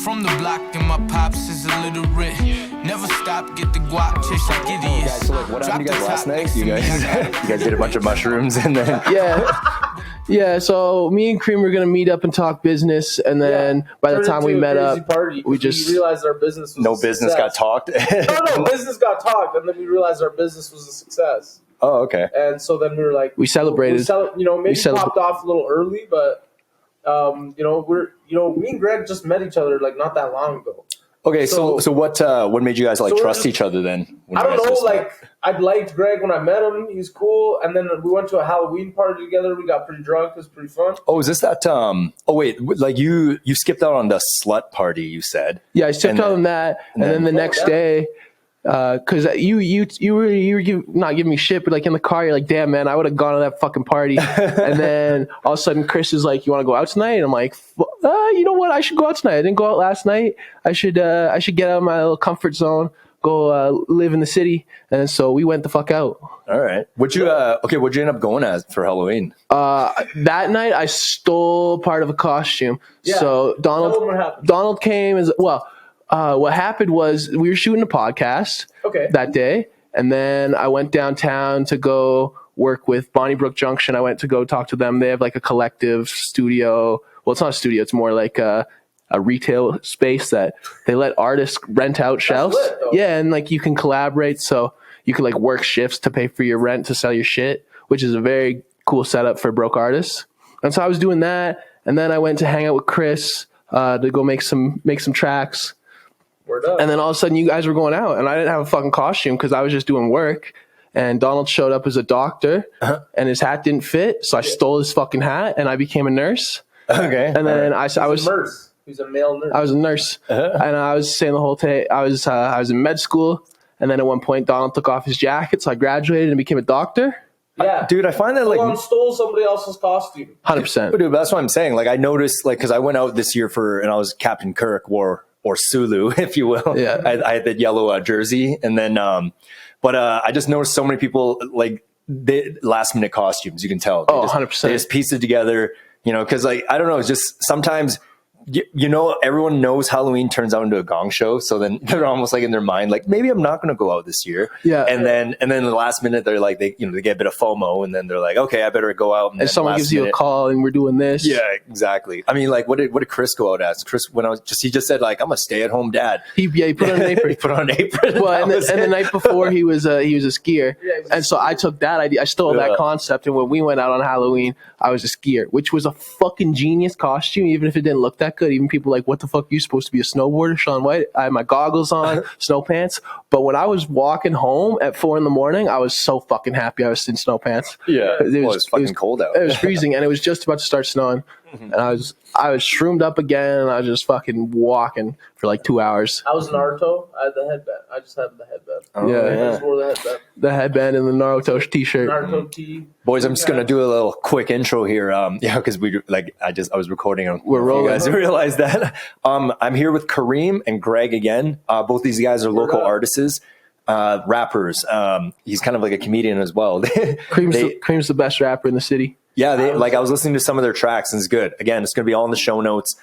from the block and my pops is illiterate. Never stop, get the guap, chase like idiots. Guys, so like, what happened to you guys last night? You guys did a bunch of mushrooms and then Yeah, so me and Kareem were gonna meet up and talk business, and then by the time we met up, we realized our business was no business got talked. No, business got talked, and then we realized our business was a success. Oh, okay. And so then we were like, we celebrated. Maybe popped off a little early, but me and Greg just met each other like not that long ago. Okay, so what made you guys like trust each other then? I don't know, like I liked Greg when I met him. He's cool, and then we went to a Halloween party together. We got pretty drunk. It was pretty fun. Oh, is this that? Oh wait, like you skipped out on the slut party? You said. Yeah, I skipped out on that, and then the next day. Because you were not giving me shit, but like in the car, you're like, damn man, I would have gone to that fucking party. And then all of a sudden, Chris is like, you want to go out tonight? And I'm like, you know what? I should go out tonight. I didn't go out last night. I should get out of my little comfort zone, go live in the city. And so we went the fuck out. All right. What'd you end up going as for Halloween? That night I stole part of a costume. Yeah. So Donald came as well. What happened was we were shooting a podcast that day, and then I went downtown to go work with Bonnybrook Junction. I went to go talk to them. They have like a collective studio. Well, it's not a studio. It's more like a retail space that they let artists rent out shelves. Yeah, and like you can collaborate, so you can like work shifts to pay for your rent to sell your shit, which is a very cool setup for broke artists. And so I was doing that, and then I went to hang out with Chris to go make some tracks. And then all of a sudden you guys were going out and I didn't have a fucking costume because I was just doing work, and Donald showed up as a doctor and his hat didn't fit. So I stole his fucking hat and I became a nurse. Okay. And then I was a nurse. He was a male nurse. I was a nurse. And I was saying the whole day, I was in med school. And then at one point Donald took off his jacket. So I graduated and became a doctor. Yeah. Dude, I find that like stole somebody else's costume. 100%. Dude, that's what I'm saying. Like I noticed, like, cause I went out this year and I was Captain Kirk or Sulu, if you will. Yeah. I had that yellow jersey. And then, I just noticed so many people like the last minute costumes, you can tell. 100%. They just piece it together, cause like, I don't know, it's just sometimes, everyone knows Halloween turns out into a gong show. So then they're almost like in their mind, like maybe I'm not going to go out this year. Yeah. And then the last minute they're like, they get a bit of FOMO and then they're like, okay, I better go out. And someone gives you a call and we're doing this. Yeah, exactly. I mean, like what did Chris go out as? Chris, he just said like, I'm a stay at home dad. He put on an apron. He put on an apron. Well, and the night before he was a skier. And so I took that idea. I stole that concept. And when we went out on Halloween, I was a skier, which was a fucking genius costume. Even if it didn't look that good, even people like, what the fuck, you supposed to be a snowboarder, Shaun White? I had my goggles on, snow pants. But when I was walking home at 4 a.m, I was so fucking happy I was in snow pants. Yeah, it was fucking cold out. It was freezing, and it was just about to start snowing. And I was shroomed up again, and I was just fucking walking for like 2 hours. I was Naruto. I had the headband. I just had the headband. I just wore the headband. The headband and the Naruto t-shirt. Naruto tee. Boys, I'm just gonna do a little quick intro here. Because I was recording on. We're rolling. You guys realize that. I'm here with Kareem and Greg again. Both these guys are local artists. Rappers. He's kind of like a comedian as well. Kareem's the best rapper in the city. Yeah, I was listening to some of their tracks and it's good. Again, it's going to be all in the show notes.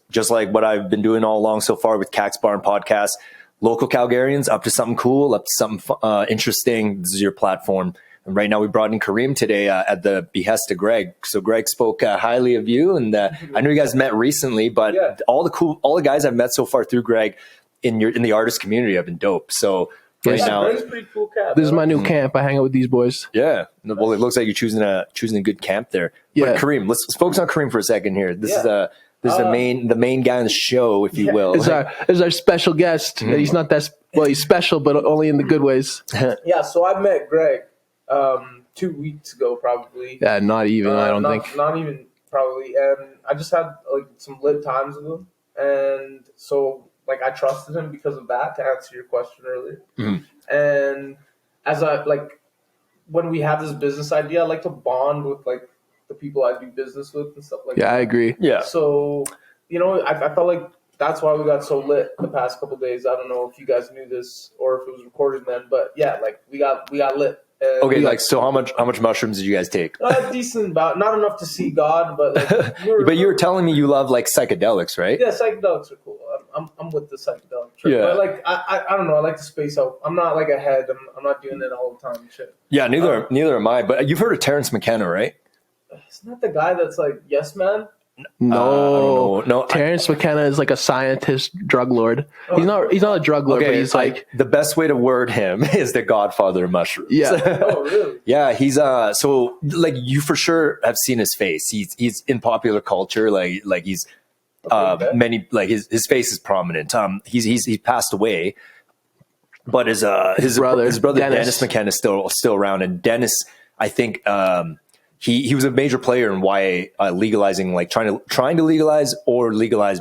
Just like what I've been doing all along so far with Kaks Barn Podcast, local Calgarians up to something cool, up to something interesting. This is your platform. And right now we brought in Kareem today at the behest of Greg. So Greg spoke highly of you, and I know you guys met recently, but all the guys I've met so far through Greg in the artist community have been dope. So right now, pretty cool camp. This is my new camp. I hang out with these boys. Yeah. Well, it looks like you're choosing a good camp there. Yeah. But Kareem, let's focus on Kareem for a second here. This is the main guy on the show, if you will. Is our special guest. He's not that he's special, but only in the good ways. Yeah. So I met Greg 2 weeks ago, probably. Yeah, not even. I don't think. Not even probably. And I just had like some lit times with him, and so. Like, I trusted him because of that, to answer your question earlier. Mm-hmm. And as when we have this business idea, I like to bond with, like, the people I do business with and stuff like that. Yeah, I agree. Yeah. So, I felt like that's why we got so lit the past couple of days. I don't know if you guys knew this or if it was recorded then, but yeah, like, we got lit. And Okay, like so, how much mushrooms did you guys take? Decent amount, not enough to see God, but like, But you were telling me you love like psychedelics, right? yeah, psychedelics are cool. I'm with the psychedelic trip. Yeah. But like I don't know, I like to space out. I'm not like ahead. I'm not doing it all the time and shit. Yeah, neither am I. But you've heard of Terrence McKenna, right? Isn't that the guy that's like yes man? No. Terrence McKenna is like a scientist drug lord. He's not a drug lord, Okay, but he's like the best way to word him is the Godfather of mushrooms. yeah. Oh really? Yeah, he's so like you for sure have seen his face. He's in popular culture, like he's many like his face is prominent. He's passed away, but his brother Dennis McKenna is still around, and Dennis, I think he was a major player in why legalizing, like trying to legalize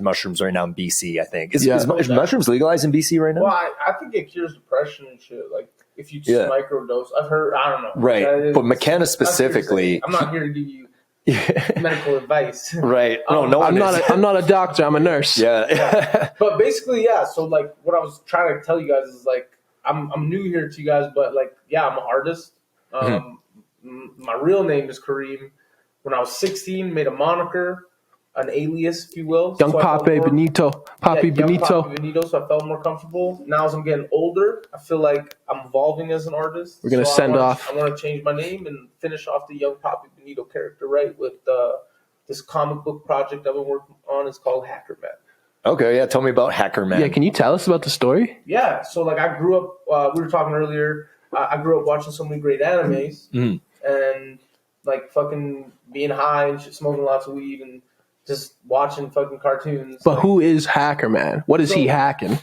mushrooms right now in BC. I think is mushrooms legalized in BC right now? Well, I think it cures depression and shit. Like if you just microdose, I've heard. I don't know. Right, but McKenna specifically. I'm not here to give you medical advice. Right. No, I'm not a doctor. I'm a nurse. Yeah. But basically, yeah. So like, what I was trying to tell you guys is like, I'm new here to you guys, but like, yeah, I'm an artist. My real name is Kareem. When I was 16, made a moniker, an alias, if you will. Young Papi Bonito. Papi Bonito. Papi Bonito, so I felt more comfortable. Now as I'm getting older, I feel like I'm evolving as an artist. We're going to send off. I want to change my name and finish off the Young Papi Bonito character, right, with this comic book project I've been working on. It's called Hacker Man. Okay, yeah. Tell me about Hacker Man. Yeah, can you tell us about the story? Yeah, so like I grew up, we were talking earlier, I grew up watching so many great animes and like fucking being high and shit, smoking lots of weed and just watching fucking cartoons. But who is Hacker Man? What is he hacking?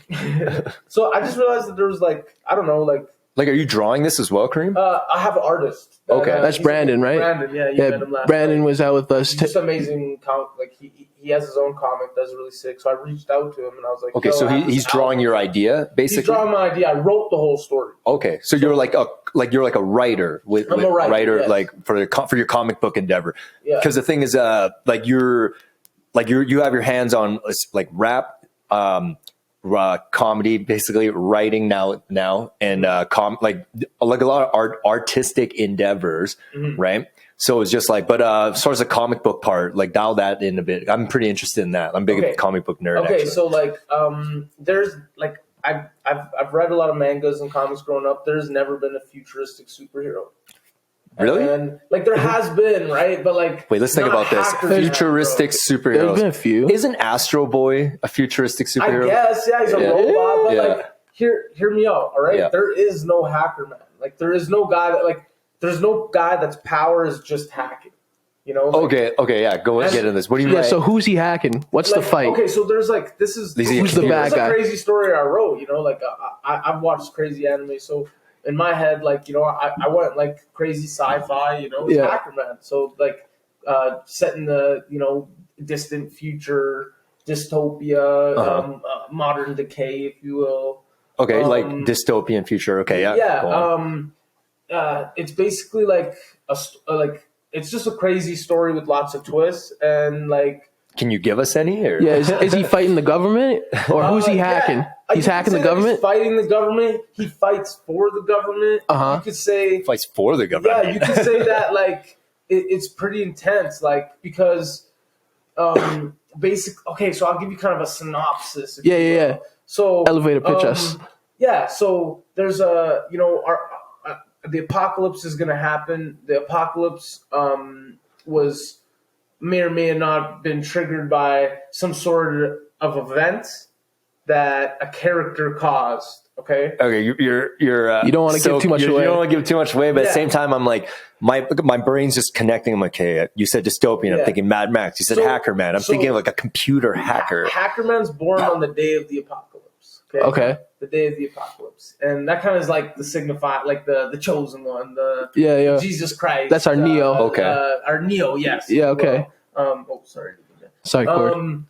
So I just realized that there was like, I don't know, like are you drawing this as well, Kareem? I have an artist. Okay. That's Brandon, right? Brandon, yeah. You met him last Brandon night. was out with us. He's just amazing comic. Like he has his own comic that's really sick. So I reached out to him and I was like, okay, so he's drawing your idea, basically. He's drawing my idea. I wrote the whole story. Okay, so you're like a writer I'm a writer, yes. like for your comic book endeavor. Yeah. Because the thing is, you have your hands on like rap, comedy, basically writing now, and like a lot of artistic endeavors, right? So it's just like, but as far as the comic book part, like dial that in a bit. I'm pretty interested in that. I'm big a comic book nerd. Okay, actually. so like, there's like I've read a lot of mangas and comics growing up. There's never been a futuristic superhero. Really? And like there has been, right? But like, wait, let's think about this. Futuristic superheroes. There's been a few. Isn't Astro Boy a futuristic superhero? I guess, yeah, he's a robot. But Yeah. like, hear me out, all right? Yeah. There is no hacker man. Like, there is no guy there's no guy that's power is just hacking. You know? Like, Okay, yeah. Go and get into this. What do you mean? Yeah, so who's he hacking? What's the fight? Okay, so there's like who's the bad guy? a crazy story I wrote. You know, like I've watched crazy anime, so in my head, like, you know, I went like crazy sci-fi. You know, it's Hacker Man. So like set in the, you know, distant future, dystopia, modern decay, if you will. Okay, like dystopian future. Okay, yeah. Yeah. It's basically like it's just a crazy story with lots of twists and like. Can you give us any? Or? Yeah, is he fighting the government or who's he hacking? Yeah. He's hacking the government. He's fighting the government. He fights for the government. You could say fights for the government. Yeah, you could say that like it's pretty intense, like because basic. Okay, so I'll give you kind of a synopsis. Yeah. So elevator pitch us. Yeah, so there's a the apocalypse is going to happen. The apocalypse may or may have not been triggered by some sort of event that a character caused. Okay. You're you don't want to give too much away. You don't want to give too much away, but at the same time, I'm like my brain's just connecting. I'm like, okay, you said dystopian. I'm thinking Mad Max. You said Hacker Man. I'm thinking of like a computer hacker. Hacker Man's born on the day of the apocalypse. Okay. The day of the apocalypse, and that kind of is like the signify, like the chosen one, the Jesus Christ. That's our Neo. Okay. Our Neo, yes. Yeah. Okay. Sorry. Sorry, Cord.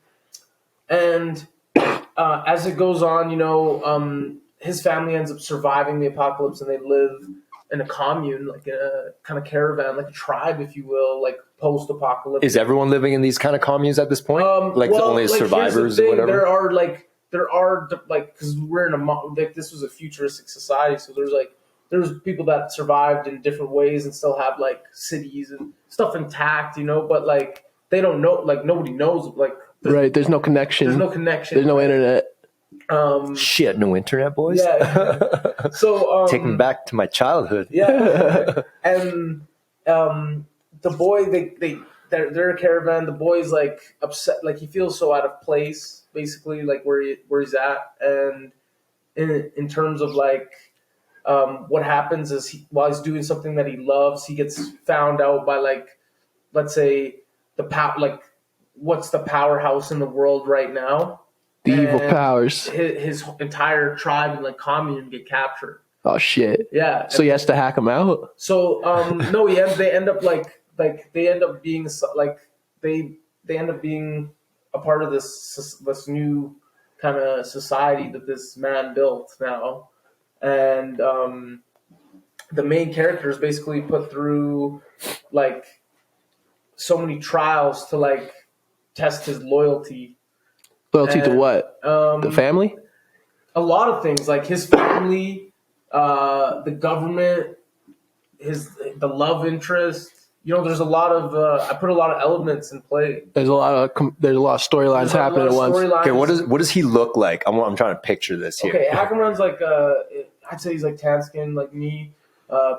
And as it goes on, his family ends up surviving the apocalypse, and they live in a commune, like a kind of caravan, like a tribe, if you will, like post-apocalyptic. Is everyone living in these kind of communes at this point? Only survivors or whatever? There are because we're in this was a futuristic society, so there's like there's people that survived in different ways and still have like cities and stuff intact, you know, but like they don't know, like nobody knows, like right. There's no connection. There's no connection. There's no internet. Shit, no internet, boys. Yeah. So take me back to my childhood. Yeah. And the boy, they're a caravan. The boy's like upset, like he feels so out of place, basically, like where he's at, and in terms of like what happens is while he's doing something that he loves, he gets found out by like, let's say like what's the powerhouse in the world right now? The evil powers. His entire tribe and like commune get captured. Oh shit! Yeah. So he has to hack him out. So no, they end up they end up being like they end up being a part of this new kind of society that this man built now, and the main character is basically put through like so many trials to like test his loyalty. Loyalty to what? The family? A lot of things, like his family, the government, the love interest. You know, there's a lot of I put a lot of elements in play. There's a lot of storylines happening at once. Okay, what does he look like? I'm trying to picture this here. Okay, Ackerman's like I'd say he's like tan skin, like me,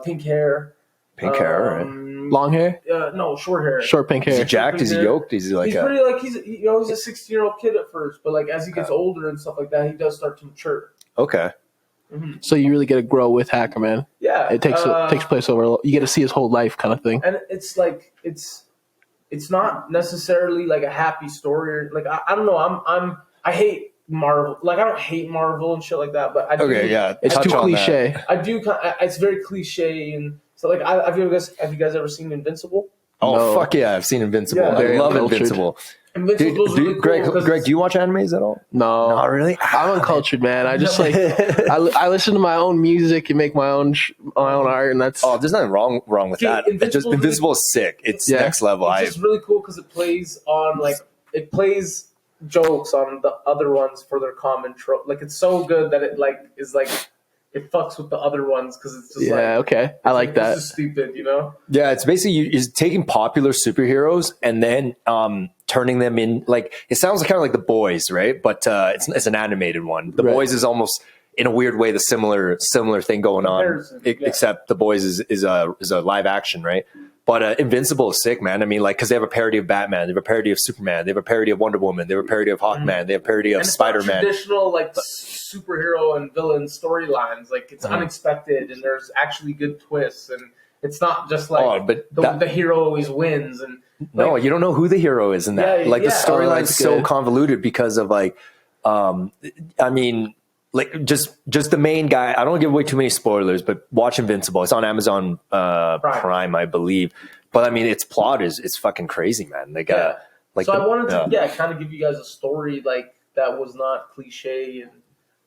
pink hair. Pink hair, right? Long hair? No, short hair. Short pink hair. Is he jacked? Is he yoked? Is he like he's pretty like he's a 16-year-old kid at first, but like as he gets older and stuff like that, he does start to mature. Okay. Mm-hmm. So you really get to grow with Hackerman. Yeah, it takes place over. You get to see his whole life, kind of thing. And it's like it's not necessarily like a happy story. Like I don't know. I hate Marvel. Like I don't hate Marvel and shit like that. But I do, it's too cliche. I do. It's very cliche, and so like have you guys ever seen Invincible? Oh no. Fuck yeah! I've seen Invincible. Yeah, I love Invincible. Really Greg, cool do you watch animes at all? No, not really. I'm uncultured, man. I just like I listen to my own music and make my own art, and that's there's nothing wrong with that. Invincible is sick. It's next level. It's just really cool because it plays jokes on the other ones for their common trope. Like it's so good that it like is like it fucks with the other ones because it's just okay. I like that. It's just stupid, you know? Yeah, it's basically you're taking popular superheroes and then turning them in. Like it sounds kind of like The Boys, right? But it's an animated one. The Boys is almost in a weird way the similar thing going on, except The Boys is a live action, right? But Invincible is sick, man. I mean, like, because they have a parody of Batman, they have a parody of Superman, they have a parody of Wonder Woman, they have a parody of Hawkman, they have a parody of Spider-Man. Traditional like superhero and villain storylines, like it's unexpected and there's actually good twists, and it's not just like the hero always wins. And no, you don't know who the hero is in that. The storyline's so convoluted because of like, I mean. Like just the main guy. I don't give away too many spoilers, but watch Invincible. It's on Amazon Prime, I believe. But I mean, its plot is fucking crazy, man. Like, so I wanted to kind of give you guys a story like that was not cliche and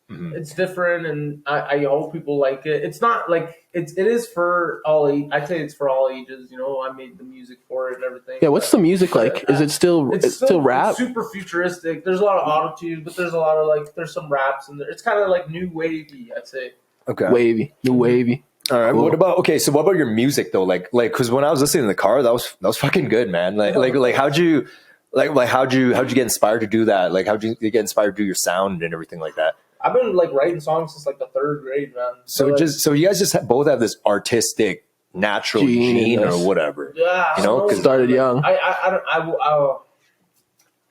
it's different, and I hope people like it. It's not like it is for all. I'd say it's for all ages. You know, I made the music for it and everything. Yeah, what's the music like? Is it still rap? It's super futuristic. There's a lot of autotune, but there's a lot of there's some raps in there. It's kind of like new wavy, I'd say. Okay, new wavy. All right. Cool. What about your music though? Like because when I was listening in the car, that was fucking good, man. Like how'd you get inspired to do that? Like how'd you get inspired to do your sound and everything like that? I've been like writing songs since like the 3rd grade, man. So you guys just both have this artistic natural gene or whatever. Yeah, you know, because started young. I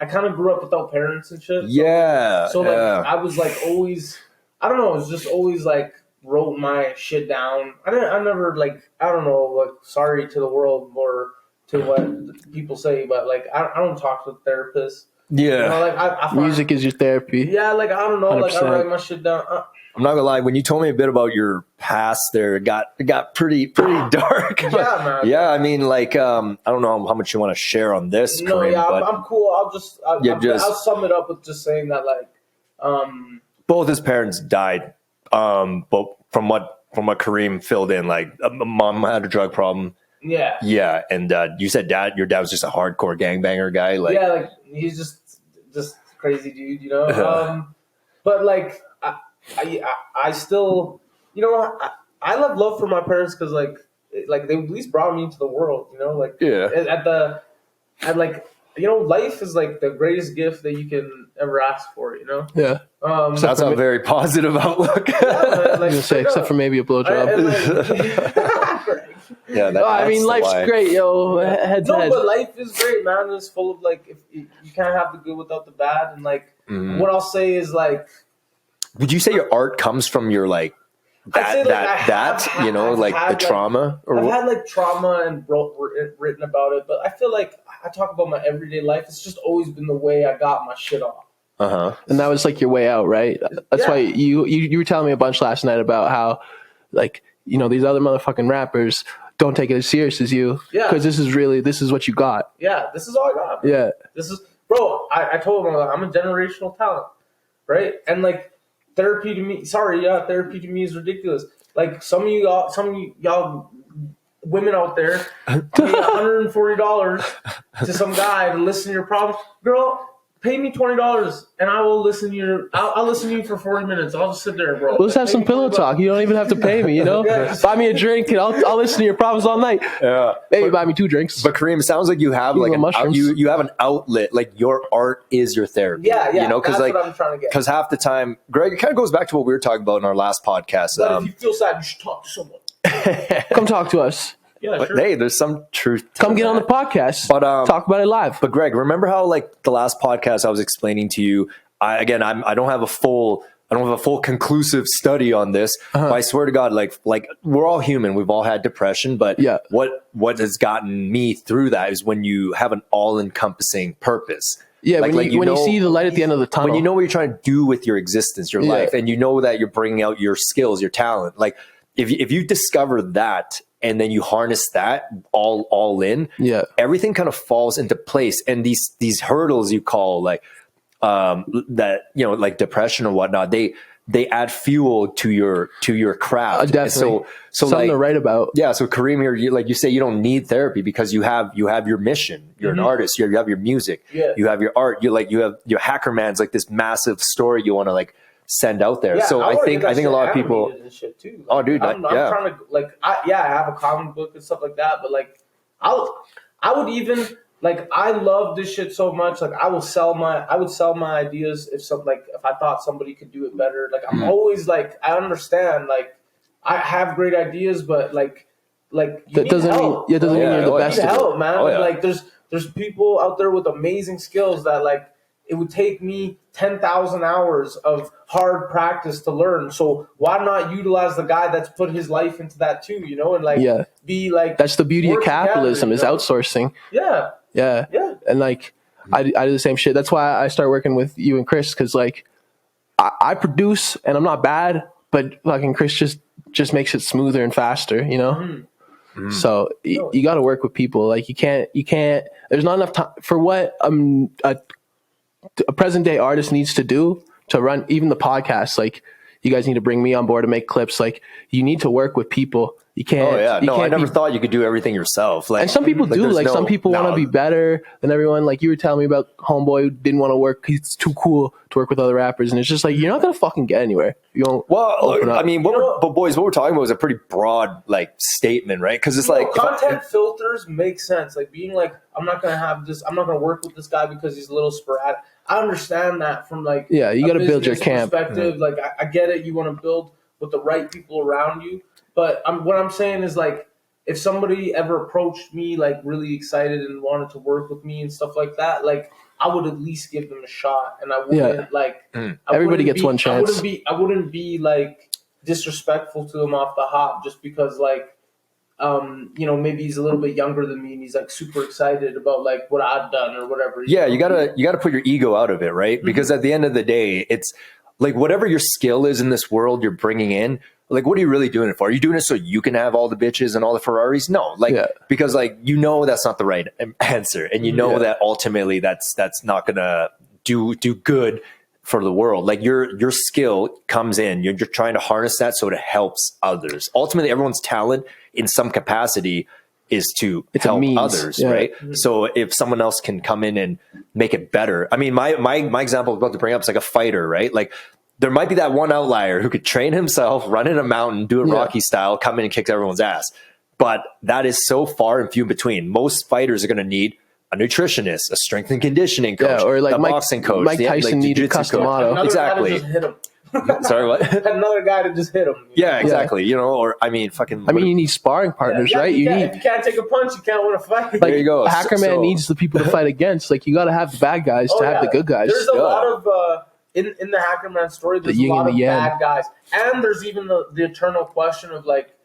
kind of grew up without parents and shit. Yeah. So I was like always, I don't know, it was just always like wrote my shit down. I never like, I don't know, like sorry to the world or to what people say, but like I don't talk to therapists. Yeah, you know, like I find, music is your therapy. Yeah, like I don't know, 100%. Like I write my shit down. I'm not gonna lie. When you told me a bit about your past, there, it got pretty dark. Yeah, man. Yeah, I mean, like I don't know how much you want to share on this. No, Kareem, yeah, I'm cool. I'll sum it up with just saying that like, both his parents died. But from what Kareem filled in, like mom had a drug problem. Yeah. Yeah, and you said your dad was just a hardcore gangbanger guy. Like yeah, like he's just crazy dude, you know. But like I still, you know, I have love for my parents because like they at least brought me into the world, you know, like life is like the greatest gift that you can ever ask for, you know. Yeah. That's a very positive outlook. Yeah, man, like, I was gonna say, except for maybe a blowjob. Yeah, I mean, life's great, yo. Head to head. But life is great, man. It's full of like, if you can't have the good without the bad, and like, what I'll say is like, would you say your art comes from your like the trauma? I've had like trauma and written about it, but I feel like I talk about my everyday life. It's just always been the way I got my shit off. And that was like your way out, right? That's why you were telling me a bunch last night about how, like, you know, these other motherfucking rappers don't take it as serious as you, because this is what you got. Yeah, this is all I got. Yeah, this is, bro. I told him I'm a generational talent, right? And like therapy to me is ridiculous. Like some of y'all women out there pay $140 to some guy to listen to your problems, girl. Pay me $20 and I will listen to you. I'll listen to you for 40 minutes. I'll just sit there, bro. Let's have some pillow talk. You don't even have to pay me, you know? Buy me a drink and I'll listen to your problems all night. Yeah. Maybe buy me 2 drinks. But Kareem, it sounds like you have like you have an outlet. Like your art is your therapy. Yeah. You know, because like what I'm trying to get. Because half the time, Greg, it kind of goes back to what we were talking about in our last podcast. But if you feel sad, you should talk to someone. Come talk to us. Yeah, but sure. Hey, there's some truth to Come get on the podcast. But talk about it live. But Greg, remember how like the last podcast I was explaining to you, I don't have a full conclusive study on this. But I swear to God, like we're all human. We've all had depression, but what has gotten me through that is when you have an all-encompassing purpose. Yeah, when you see the light at the end of the tunnel. When you know what you're trying to do with your existence, your life, and you know that you're bringing out your skills, your talent. Like if you discover that and then you harness that all in, everything kind of falls into place. And these hurdles you call like that, you know, like depression or whatnot, they add fuel to your craft. Definitely. So something like, to write about. Yeah. So Kareem here, like you say, you don't need therapy because you have your mission. You're an artist. You have your music. Yeah. You have your art. You have your Hacker Man's like this massive story you want to like send out there. Yeah, so I think a lot of people. And shit too. Like, oh, dude, I'm trying to like I have a comic book and stuff like that, but like I would even like I love this shit so much. Like I would sell my ideas if I thought somebody could do it better. Like I'm always like I understand like I have great ideas, but like that doesn't mean you're the best. You need help, man. Like there's people out there with amazing skills that like it would take me 10,000 hours of hard practice to learn. So why not utilize the guy that's put his life into that too, you know, and like be like that's the beauty of capitalism is outsourcing. Yeah. And like I do the same shit. That's why I start working with you and Chris, because like I produce and I'm not bad, but fucking Chris just makes it smoother and faster, you know. So you got to work with people. Like you can't. There's not enough time for what a present day artist needs to do to run even the podcast. Like you guys need to bring me on board to make clips. Like you need to work with people. You can't. Oh yeah, no, I never thought you could do everything yourself. Like, and some people do. Like some people want to be better than everyone. Like you were telling me about homeboy who didn't want to work. He's too cool to work with other rappers, and it's just like you're not gonna fucking get anywhere. You don't. Well, I mean, what we're talking about is a pretty broad like statement, right? Because it's like content filters make sense. Like being like, I'm not gonna work with this guy because he's a little sporadic. I understand that from like you got to build your camp perspective. Like I get it. You want to build with the right people around you. But what I'm saying is like if somebody ever approached me like really excited and wanted to work with me and stuff like that, like I would at least give them a shot, and I wouldn't everybody gets one chance. I wouldn't be like disrespectful to them off the hop just because like you know, maybe he's a little bit younger than me and he's like super excited about like what I've done or whatever. Yeah, you gotta put your ego out of it, right? Because at the end of the day, it's like whatever your skill is in this world you're bringing in. Like, what are you really doing it for? Are you doing it so you can have all the bitches and all the Ferraris? No, like because like you know that's not the right answer, and you know that ultimately that's not gonna do good for the world. Like your skill comes in, you're trying to harness that so it helps others. Ultimately, everyone's talent in some capacity is to help others, right? So if someone else can come in and make it better, I mean, my example I was about to bring up is like a fighter, right? Like there might be that one outlier who could train himself, run in a mountain, do it Rocky style, come in and kick everyone's ass. But that is so far and few between. Most fighters are going to need a nutritionist, a strength and conditioning coach, or like a boxing coach. Mike Tyson needed custom auto. Exactly. Just hit him. Sorry, what? Another guy to just hit him. Yeah, exactly. You know, or I mean, you need sparring partners, right? If you can't take a punch, you can't win a fight. Like, there you go. Hackerman needs the people to fight against. Like, you got to have the bad guys to have the good guys. There's a lot of in the Hackerman story. There's a lot of bad guys, and there's even the eternal question of like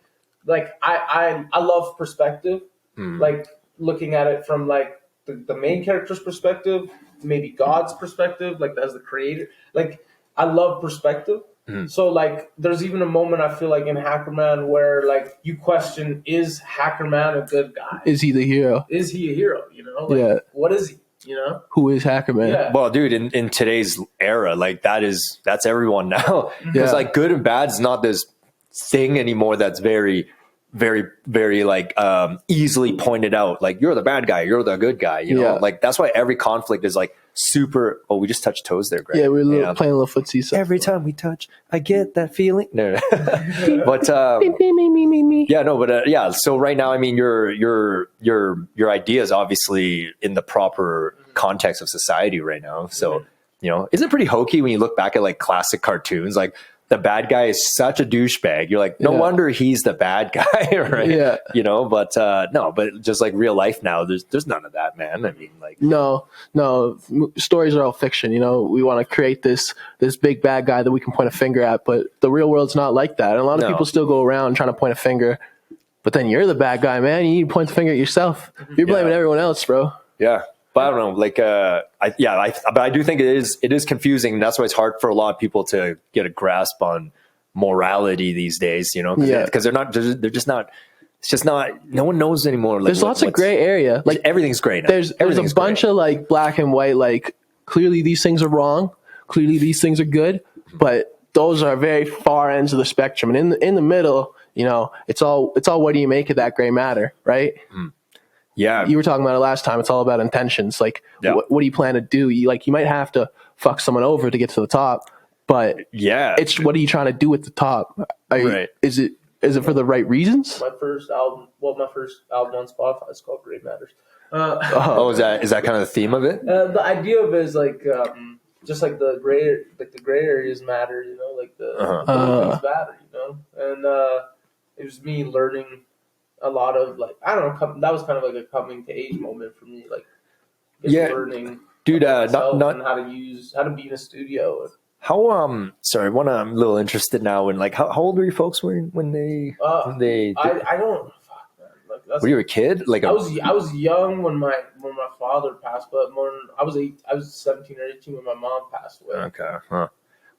I love perspective, like looking at it from like the main character's perspective, maybe God's perspective, like as the creator. Like I love perspective. So like there's even a moment I feel like in Hackerman where like you question, is Hackerman a good guy? Is he the hero? Is he a hero? You know? Like, what is he? You know? Who is Hackerman? Yeah. Well, dude, in today's era, like that's everyone now. Because like good and bad is not this thing anymore that's very, very, very like easily pointed out. Like you're the bad guy, you're the good guy. You know, like that's why every conflict is like super. Oh, we just touched toes there, Greg. Yeah, we were playing a little footsie. So. Every time we touch, I get that feeling. No, but yeah, no, but yeah. So right now, I mean, your idea is obviously in the proper context of society right now. So you know, is it pretty hokey when you look back at like classic cartoons, like? The bad guy is such a douchebag. You're like, no wonder he's the bad guy, right? Yeah. You know, but no, but just like real life now, there's none of that, man. I mean, like, no, stories are all fiction. You know, we want to create this big bad guy that we can point a finger at, but the real world's not like that. And a lot of people still go around trying to point a finger, but then you're the bad guy, man. You need to point the finger at yourself. You're blaming everyone else, bro. Yeah. But I don't know, like, but I do think it is confusing. And that's why it's hard for a lot of people to get a grasp on morality these days, you know, because they're just not, it's just not, no one knows anymore. Like, there's lots of gray area. Like everything's gray now. There's a bunch of like black and white, like clearly these things are wrong. Clearly these things are good, but those are very far ends of the spectrum. And in the middle, you know, it's all what do you make of that gray matter, right? Yeah, you were talking about it last time. It's all about intentions. Like, what do you plan to do? You might have to fuck someone over to get to the top, but it's what are you trying to do at the top? Is it for the right reasons? My first album on Spotify is called Gray Matters. Is that kind of the theme of it? The idea of it is like just like the gray areas matter, you know, like the things matter, you know, and it was me learning. A lot of like I don't know. That was kind of like a coming to age moment for me. Like learning, dude. Not how to be in a studio. How sorry, I'm a little interested now in like how old were you folks when they? I don't. Fuck, man. Like, were you a kid? Like I was young when my father passed, but I was 17 or 18 when my mom passed away. Okay. Huh.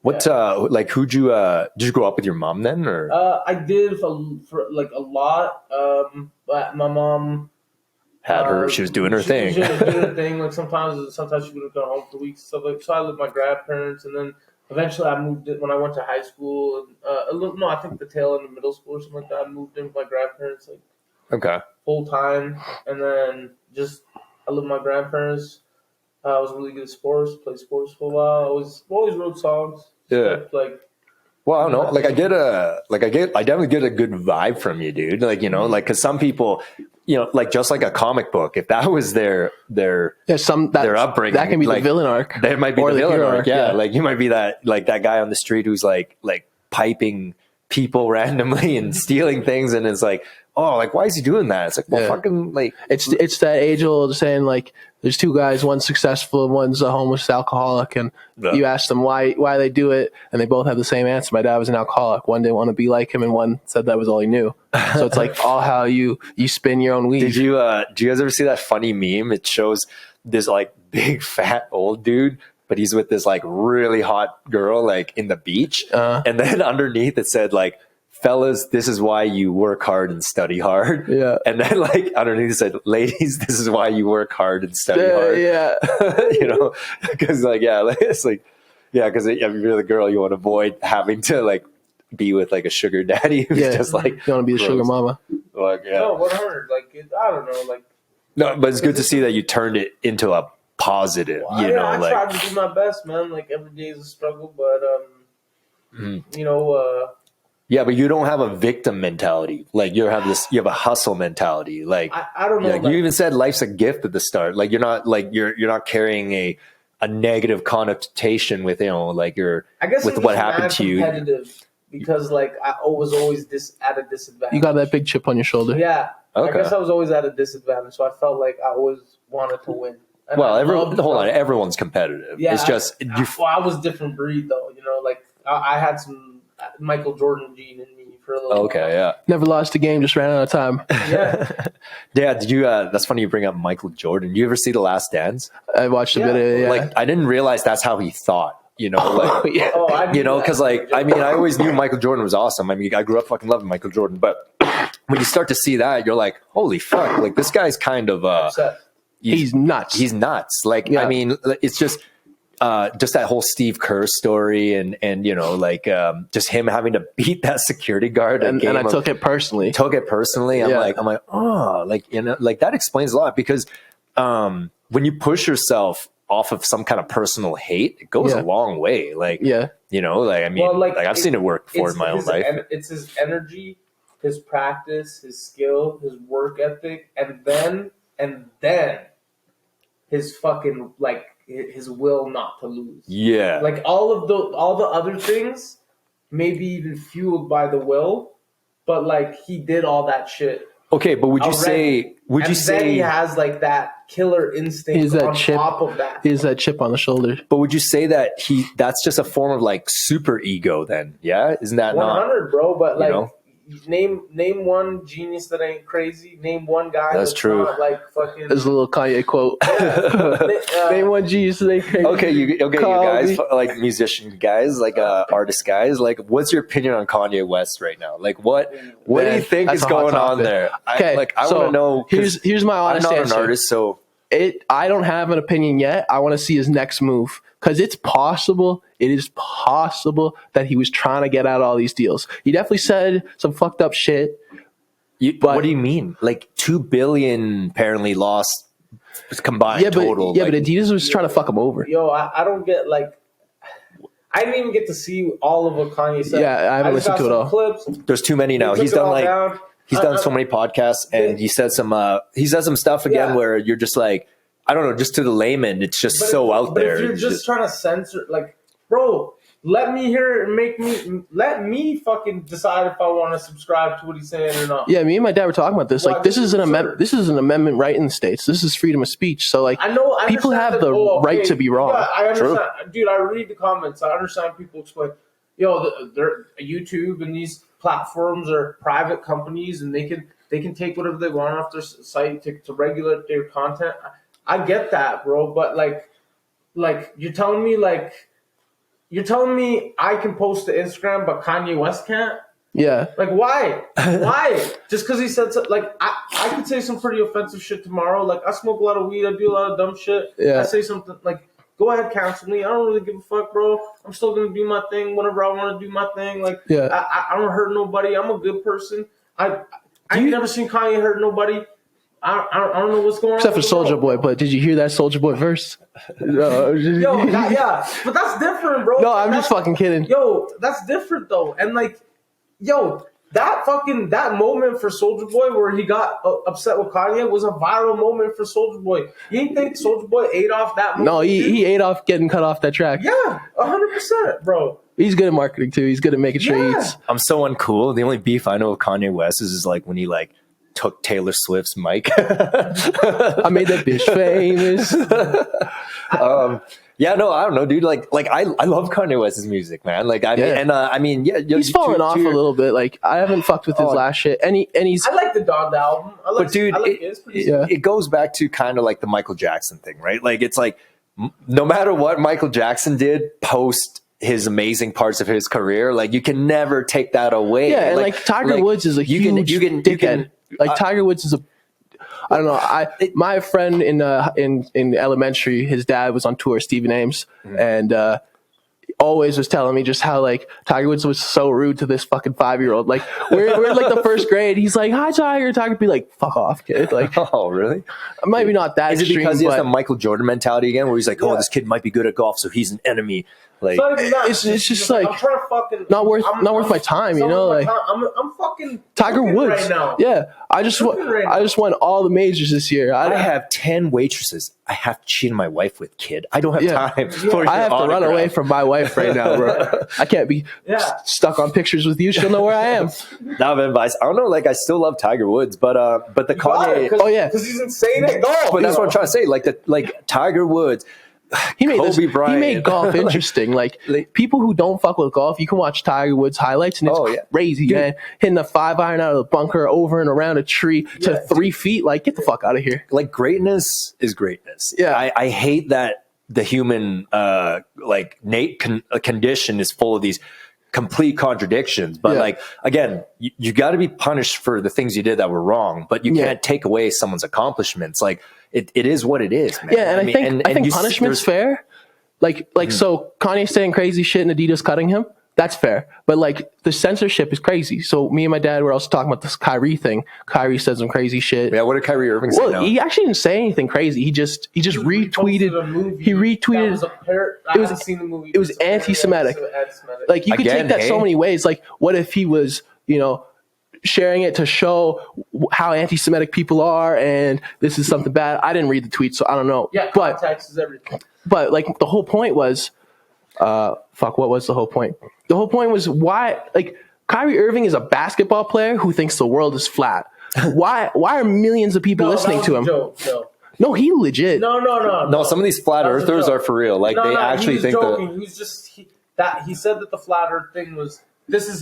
What like did you grow up with your mom then or? I did for like a lot. But my mom had her. She was doing her thing. She was doing her thing. Like sometimes she would go home for weeks and stuff like. So I lived with my grandparents, and then eventually I moved in when I went to high school. And I think the tail end of middle school or something like that. I moved in with my grandparents full time, and then I lived with my grandparents. I was really good at sports. Played sports for a while. I always wrote songs. Yeah. Well, I don't know. Like I definitely get a good vibe from you, dude. Like, you know, like, cause some people, you know, like just like a comic book, if that was their upbringing, that can be like, the villain arc. That might be the villain arc. Yeah. Like you might be that guy on the street who's like piping people randomly and stealing things. And it's like, oh, like, why is he doing that? It's like, well, fucking like, it's that age old saying like, there's two guys, one's successful, one's a homeless alcoholic, and you ask them why they do it, and they both have the same answer. My dad was an alcoholic. One didn't want to be like him, and one said that was all he knew. So it's like all how you spin your own weed. Did you guys ever see that funny meme? It shows this like big fat old dude, but he's with this like really hot girl like in the beach, and then underneath it said like, fellas, this is why you work hard and study hard. Yeah. And then like underneath it said, ladies, this is why you work hard and study hard. Yeah. You know, because like, it's like, because if you're the girl, you want to avoid having to like be with like a sugar daddy who's just like, you want to be the sugar mama. Like, No, 100. Like, I don't know. Like, no, but it's good to see that you turned it into a positive, you know, I tried to do my best, man. Like every day is a struggle, but You know. Yeah, but you don't have a victim mentality. Like you have a hustle mentality. Like I don't know. Like, you even said life's a gift at the start. Like you're not carrying a negative connotation with like I guess with what happened to you. Competitive because like I was always at a disadvantage. You got that big chip on your shoulder. Yeah. Okay. I guess I was always at a disadvantage, so I felt like I always wanted to win. And well, everyone's competitive. Yeah, it's just I was a different breed though. You know, like I had some Michael Jordan gene in me for a little. Okay, while. yeah. Never lost a game, just ran out of time. Yeah. Yeah, did you? That's funny you bring up Michael Jordan. Did you ever see The Last Dance? I watched a bit of it. Yeah. Like I didn't realize that's how he thought. You know, like because like I always knew Michael Jordan was awesome. I mean, I grew up fucking loving Michael Jordan, but when you start to see that, you're like, holy fuck! Like this guy's kind of he's nuts. He's nuts. Like I mean, it's just that whole Steve Kerr story, and like just him having to beat that security guard. And I took it personally. I'm like, oh, like like that explains a lot because when you push yourself off of some kind of personal hate, it goes a long way. Like, like I mean, like I've seen it work before in my own life. It's his energy, his practice, his skill, his work ethic, and then his fucking like his will not to lose. Yeah, like all the other things, maybe even fueled by the will, but like he did all that shit. Okay, but would you say he has like that killer instinct on top of that? He has that chip on the shoulder. But would you say that that's just a form of like super ego then? Yeah, isn't that 100, bro? But like, name one genius that ain't crazy. Name one guy that's true. Not like fucking. There's a little Kanye quote. Name one genius that ain't crazy. Okay, you guys, like musician guys, like artist guys, like what's your opinion on Kanye West right now? Like what do you think is going on there? Okay, I want to know. Here's my honest answer. I'm not an artist, so I don't have an opinion yet. I want to see his next move. Because it's possible, it is possible that he was trying to get out all these deals. He definitely said some fucked up shit. What do you mean? Like $2 billion apparently lost combined total. Yeah, but Adidas was trying to fuck him over. Yo, I don't get like. I didn't even get to see all of what Kanye said. Yeah, I haven't listened to it all. Clips. There's too many now. He's done he's done so many podcasts, and he said some stuff again where you're just like. I don't know, just to the layman, it's just out there. If you're just trying to censor, like, bro, let me hear it let me fucking decide if I want to subscribe to what he's saying or not. Yeah, me and my dad were talking about this. Like, this is an amendment right in the States. This is freedom of speech. So, like, I people have the right to be wrong. Yeah, I understand. True. Dude, I read the comments. I understand people explain, they're YouTube and these platforms are private companies and they can take whatever they want off their site to regulate their content. I get that, bro, but like you're telling me I can post to Instagram, but Kanye West can't? Yeah. Like why? Why? Just because he said so, like I could say some pretty offensive shit tomorrow. Like I smoke a lot of weed, I do a lot of dumb shit. Yeah. I say something like, go ahead, cancel me. I don't really give a fuck, bro. I'm still gonna do my thing whenever I want to do my thing. Like I don't hurt nobody. I'm a good person. I've never seen Kanye hurt nobody. I don't know what's going on. Except for Soulja Boy, but did you hear that Soulja Boy verse? Yeah, but that's different, bro. No, I'm just fucking kidding. Yo, that's different though, and like, that moment for Soulja Boy where he got upset with Kanye was a viral moment for Soulja Boy. You ain't think Soulja Boy ate off that moment? No, he ate off getting cut off that track. Yeah, 100%, bro. He's good at marketing too. He's good at making sure he eats. I'm so uncool. The only beef I know with Kanye West is like when he like took Taylor Swift's mic. I made that bitch famous. Yeah, no, I don't know, dude. Like I love Kanye West's music, man. Like I mean, he's fallen off a little bit. Like I haven't fucked with his last shit. And he's. I like the Dog album. It goes back to kind of like the Michael Jackson thing, right? Like it's like no matter what Michael Jackson did post his amazing parts of his career, like you can never take that away. Yeah, and like Tiger Woods is a huge dickhead. Like Tiger Woods is I don't know. My friend in elementary, his dad was on tour, Stephen Ames, and always was telling me just how like Tiger Woods was so rude to this fucking 5-year-old. Like we're in like the first grade. He's like, "Hi, Tiger." Tiger would be like, "Fuck off, kid." Like, oh, really? Maybe not that. Is it extreme, because he has but the Michael Jordan mentality again, where he's like, "Oh, this kid might be good at golf, so he's an enemy." Like, it's just like I'm trying to fucking not worth my time, you know. Like I'm fucking Tiger Woods right now. Yeah, I just won all the majors this year. I have 10 waitresses I have to cheat on my wife with, kid. I don't have time for I have to run away from my wife right now, bro. I can't be stuck on pictures with you. She'll know where I am. Nah, man, but I don't know. Like, I still love Tiger Woods, but the Kanye. Because he's insane at golf. But that's what I'm trying to say. Like Tiger Woods. He made golf interesting. Like people who don't fuck with golf, you can watch Tiger Woods highlights and it's crazy, dude. Man. Hitting a 5-iron out of the bunker over and around a tree to 3 feet. Like, get the fuck out of here. Like, greatness is greatness. Yeah, I hate that the human innate condition is full of these complete contradictions. But like, again, you got to be punished for the things you did that were wrong, but you can't take away someone's accomplishments. Like, it is what it is, man. Yeah, and I think punishment's fair. Like so Kanye saying crazy shit and Adidas cutting him, that's fair. But like the censorship is crazy. So me and my dad were also talking about this Kyrie thing. Kyrie said some crazy shit. Yeah, what did Kyrie Irving say? Well, he actually didn't say anything crazy. He retweeted. He retweeted. I haven't seen the movie. It was anti-Semitic. Like, you could take that so many ways. Like, what if he was, sharing it to show how anti-Semitic people are, and this is something bad. I didn't read the tweet, so I don't know. Yeah, context is everything. But like the whole point was, what was the whole point? The whole point was why, like, Kyrie Irving is a basketball player who thinks the world is flat. Why are millions of people listening to him? No, he legit. No, some of these flat earthers are for real. Like, they actually think joking. He was just he said that the flat earth thing was. This is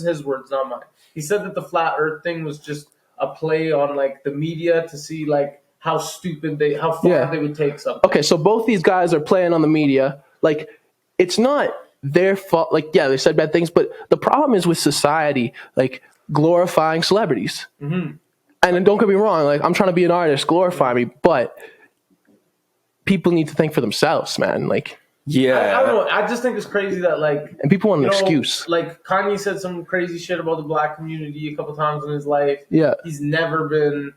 his words, not mine. He said that the flat earth thing was just a play on like the media to see like how far they would take something. Okay, so both these guys are playing on the media. Like, it's not their fault. Like, yeah, they said bad things, but the problem is with society, like, glorifying celebrities. Mm-hmm. And then don't get me wrong, like, I'm trying to be an artist, glorify me, but people need to think for themselves, man. Like, yeah, I don't know. I just think it's crazy that like, and people want an excuse. Like, Kanye said some crazy shit about the black community a couple times in his life. Yeah, he's never been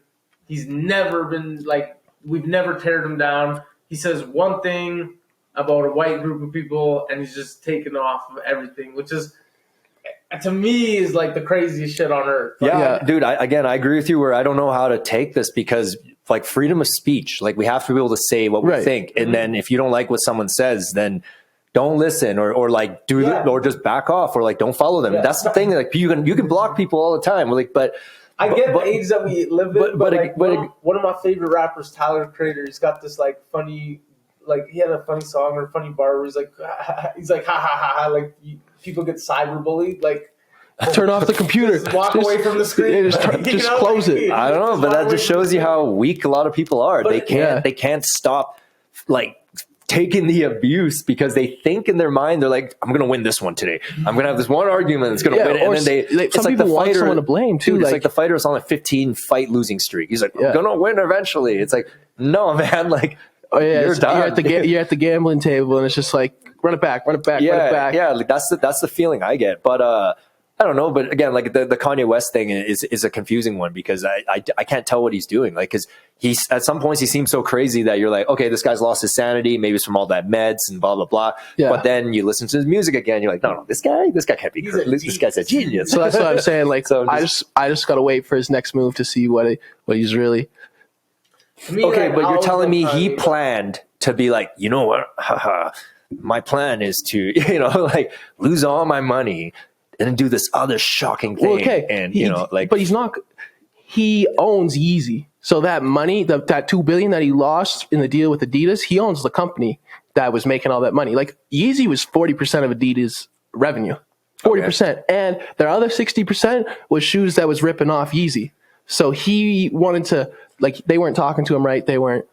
like, we've never teared him down. He says one thing about a white group of people, and he's just taken off of everything, which is, to me, is like the craziest shit on earth. Like, dude. I agree with you. Where I don't know how to take this, because like, freedom of speech, like, we have to be able to say what we think, and then if you don't like what someone says, then don't listen, or like or just back off, or like, don't follow them. That's the thing. Like, you can block people all the time. Like, but I get the age that we live in, but one of my favorite rappers, Tyler Creator, he's got this like funny, like, he had a funny song or a funny bar where he's like ha ha ha, like, people get cyberbullied, like, turn off the computer, just walk away from the screen, just close it. I don't know, but that just shows you how weak a lot of people are. They can't stop like taking the abuse, because they think in their mind, they're like, I'm gonna win this one today. I'm gonna have this one argument that's gonna win it. And then it's like the fighter, someone to blame too. Dude, it's like the fighter is on a 15 fight losing streak. He's like, I'm gonna win eventually. It's like, no, man, like, you're at the gambling table, and it's just like, run it back. Yeah, like, that's the feeling I get. But I don't know, but again, like, the Kanye West thing is a confusing one, because I can't tell what he's doing. Like, because he's, at some points, he seems so crazy that you're like, okay, this guy's lost his sanity. Maybe it's from all that meds and blah blah blah. Yeah. But then you listen to his music again, you're like, no, this guy can't be crazy. This guy's a genius. So that's what I'm saying. Like, so I just gotta wait for his next move to see what he's really. Okay, but you're telling me he planned to be like, you know what? My plan is to, like, lose all my money and then do this other shocking thing. Well, okay. And, but he's not, he owns Yeezy. So that money, that $2 billion that he lost in the deal with Adidas, he owns the company that was making all that money. Like, Yeezy was 40% of Adidas revenue, 40%. Okay. And their other 60% was shoes that was ripping off Yeezy. So he wanted to, like, they weren't talking to him right. They weren't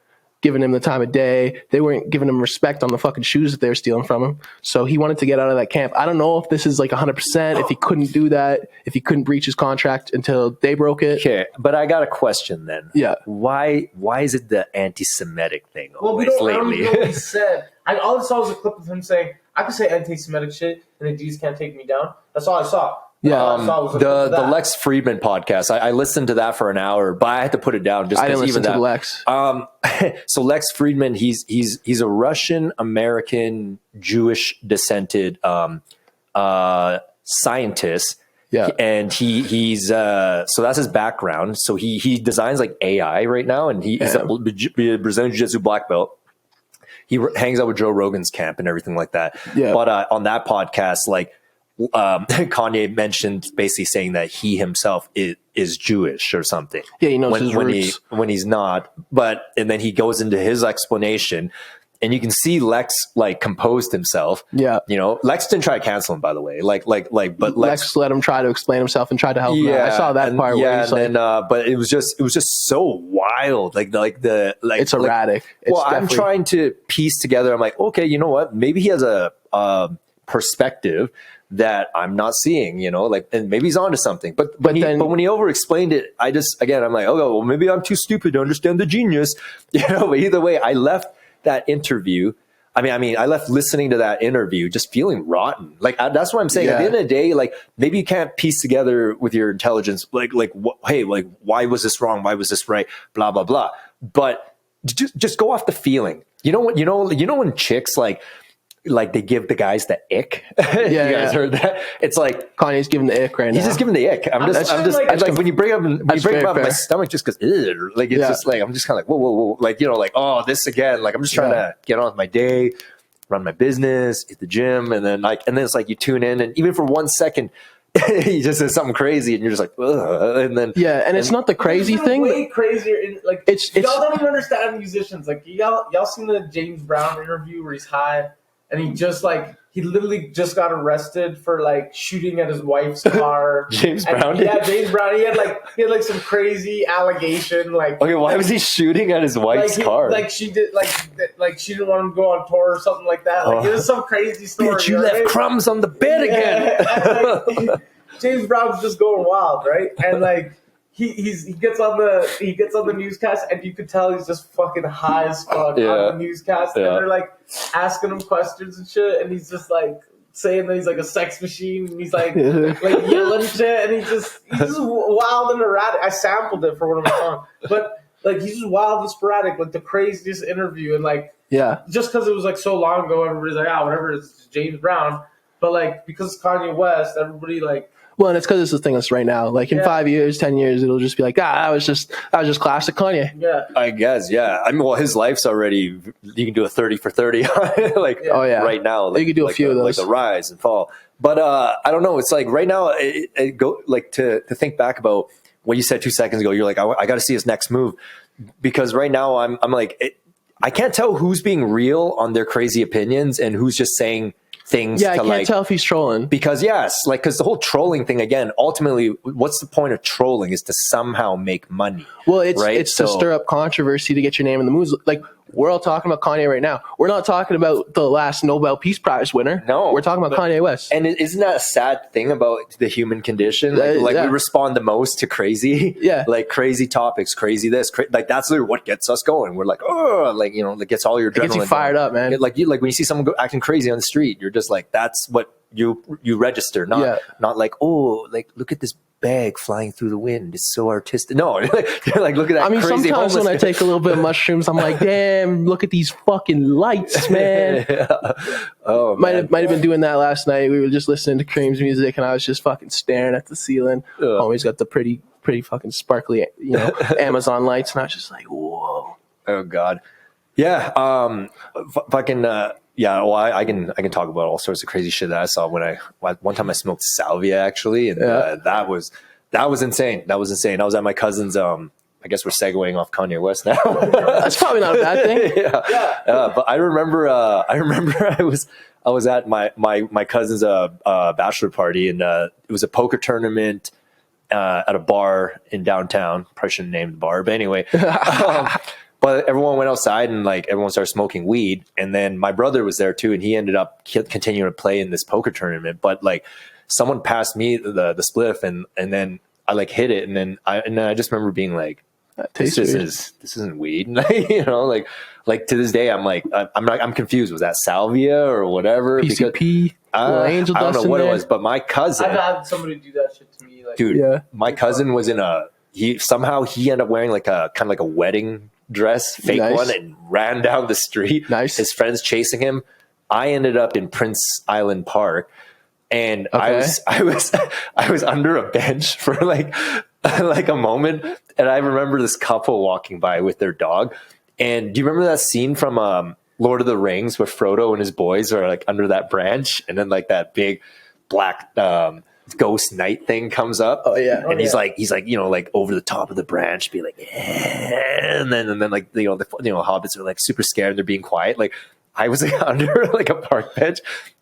giving him the time of day. They weren't giving him respect on the fucking shoes that they were stealing from him. So he wanted to get out of that camp. I don't know if this is like 100%, if he couldn't do that, if he couldn't breach his contract until they broke it. Okay, but I got a question then. Yeah. Why is it the anti-Semitic thing Well, always I don't lately? even know what he said. All I saw was a clip of him saying, I can say anti-Semitic shit and the D's can't take me down. That's all I saw. Yeah, All I saw was a clip The of that. Lex Friedman podcast. I listened to that for an hour, but I had to put it down just I didn't because listen even to that. the Lex. So Lex Friedman, he's a Russian American Jewish descended scientist. Yeah. And he's so that's his background. So he designs like AI right now, and he's a Brazilian Jiu-Jitsu black belt. He hangs out with Joe Rogan's camp and everything like that. Yeah. But on that podcast, like Kanye mentioned, basically saying that he himself is Jewish or something. Yeah, he knows his roots. When he's not. But and then he goes into his explanation. And you can see Lex like composed himself. Yeah. You know, Lex didn't try to cancel him, by the way. But Lex let him try to explain himself and tried to help him out. I saw that part. Yeah, where he's and then, but it was just so wild. it's erratic. It's I'm definitely- trying to piece together. I'm like, okay, you know what? Maybe he has a perspective that I'm not seeing. You know, like, and maybe he's onto something. But when he over explained it, I'm like, oh, well, maybe I'm too stupid to understand the genius. You know, but either way, I left that interview. I mean, I left listening to that interview just feeling rotten. Like that's what I'm saying. Yeah. At the end of the day, like maybe you can't piece together with your intelligence, hey, like why was this wrong? Why was this right? Blah blah blah. But just go off the feeling. You know what? You know when chicks like they give the guys the ick. Yeah, you guys heard that? It's like Kanye's giving the ick right now. he's just giving the ick. I'm just when you bring up my stomach just goes like it's just like I'm just kind of like whoa, like like oh this again, like I'm just trying to get on with my day, run my business, hit the gym, and then it's like you tune in and even for 1 second he just says something crazy and you're just like ugh, and then and it's not the crazy thing. Way crazier. Like it's y'all don't even understand musicians. Like y'all seen the James Brown interview where he's high. And he literally just got arrested for like shooting at his wife's car. James Brown? Yeah, James Brown. He had like some crazy allegation. Like, okay, why was he shooting at his wife's car? Like she did, like she didn't want him to go on tour or something like that. Like it was some crazy story. Bitch, you left crumbs on the bed again. And, like, James Brown's just going wild, right? And like. He gets on the newscast and you could tell he's just fucking high as fuck on the newscast and they're like asking him questions and shit and he's just like saying that he's like a sex machine and he's like yelling shit and he's just wild and erratic. I sampled it for one of my songs, but like he's just wild and sporadic, like the craziest interview and like just because it was like so long ago, everybody's like whatever, it's James Brown, but like because it's Kanye West, everybody like. Well, and it's because it's the thing that's right now. Like in 5 years, 10 years, it'll just be like, that was just classic Kanye. Yeah, I guess. Yeah, I mean, well, his life's already. You can do a 30 for 30, right now. Like, you can do a few of those, like the rise and fall. But I don't know. It's like right now, it go like to think back about what you said 2 seconds ago. You're like, I got to see his next move because right now I'm like, I can't tell who's being real on their crazy opinions and who's just saying. Things I can't tell if he's trolling because because the whole trolling thing again, ultimately what's the point of trolling is to somehow make money. Well, it's to stir up controversy to get your name in the news. Like we're all talking about Kanye right now. We're not talking about the last Nobel Peace Prize winner. No, we're talking about Kanye West. And isn't that a sad thing about the human condition? We respond the most to crazy, like crazy topics, crazy this, like that's literally what gets us going. We're like, oh, like that gets all your adrenaline. It gets you fired up, man. Like when you see someone acting crazy on the street, you're just like, that's what you register, not like, oh, like look at this bag flying through the wind. It's so artistic. No, like look at that. I mean, crazy sometimes when I take a little bit of mushrooms, I'm like, damn, look at these fucking lights, man. Oh, might have been doing that last night. We were just listening to Kareem's music, and I was just fucking staring at the ceiling. Always got the pretty fucking sparkly, Amazon lights, and I was just like, whoa. Oh God, yeah. Fucking. Yeah, well, I can talk about all sorts of crazy shit that I saw one time I smoked salvia actually, and that was insane. That was insane. I was at my cousin's. I guess we're segueing off Kanye West now. That's probably not a bad thing. But I remember I was at my cousin's bachelor party, and it was a poker tournament at a bar in downtown. Probably shouldn't name the bar, but anyway. But everyone went outside and like everyone started smoking weed. And then my brother was there too. And he ended up continuing to play in this poker tournament. But like someone passed me the spliff and then I like hit it. And then I just remember being like, this isn't weed. You know, like to this day, I'm confused. Was that salvia or whatever? PCP, I don't know what it was, but my cousin. I've had somebody do that shit to me. Like, dude, my cousin was in he ended up wearing like a kind of like a wedding dress, fake one, and ran down the street. Nice. His friends chasing him. I ended up in Prince Island Park, and I was under a bench for like a moment, and I remember this couple walking by with their dog. And do you remember that scene from Lord of the Rings where Frodo and his boys are like under that branch, and then like that big black ghost knight thing comes up? Oh yeah, and he's like you know, like over the top of the branch, be like, yeah. and then like the hobbits are like super scared, they're being quiet. Like I was like under like a park bench,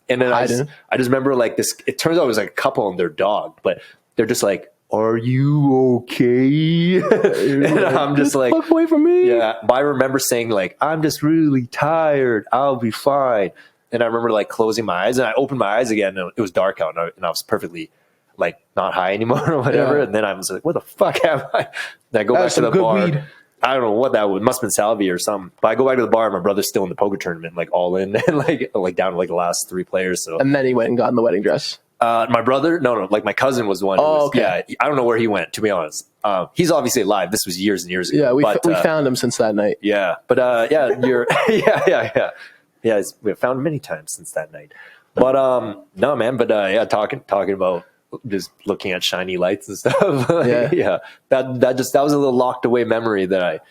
and then I just remember like this. It turns out it was like a couple and their dog, but they're just like, "Are you okay?" And I'm just like, "Fuck away from me." Yeah, but I remember saying like, "I'm just really tired. I'll be fine." And I remember like closing my eyes, and I opened my eyes again, and it was dark out, and I was perfectly like not high anymore or whatever. Yeah. And then I was like, "What the fuck am I?" And I go back to the bar. Weed. I don't know what that was. It must have been salvia or something. But I go back to the bar, and my brother's still in the poker tournament, like all in, and like down to like the last 3 players. So and then he went and got in the wedding dress. My brother, no, like my cousin was the one. Okay. Yeah, I don't know where he went, to be honest. He's obviously alive. This was years and years ago. Yeah, we found him since that night. Yeah, but you're yeah. We've found him many times since that night. But no, man. But talking about just looking at shiny lights and stuff. Yeah. That was a little locked away memory that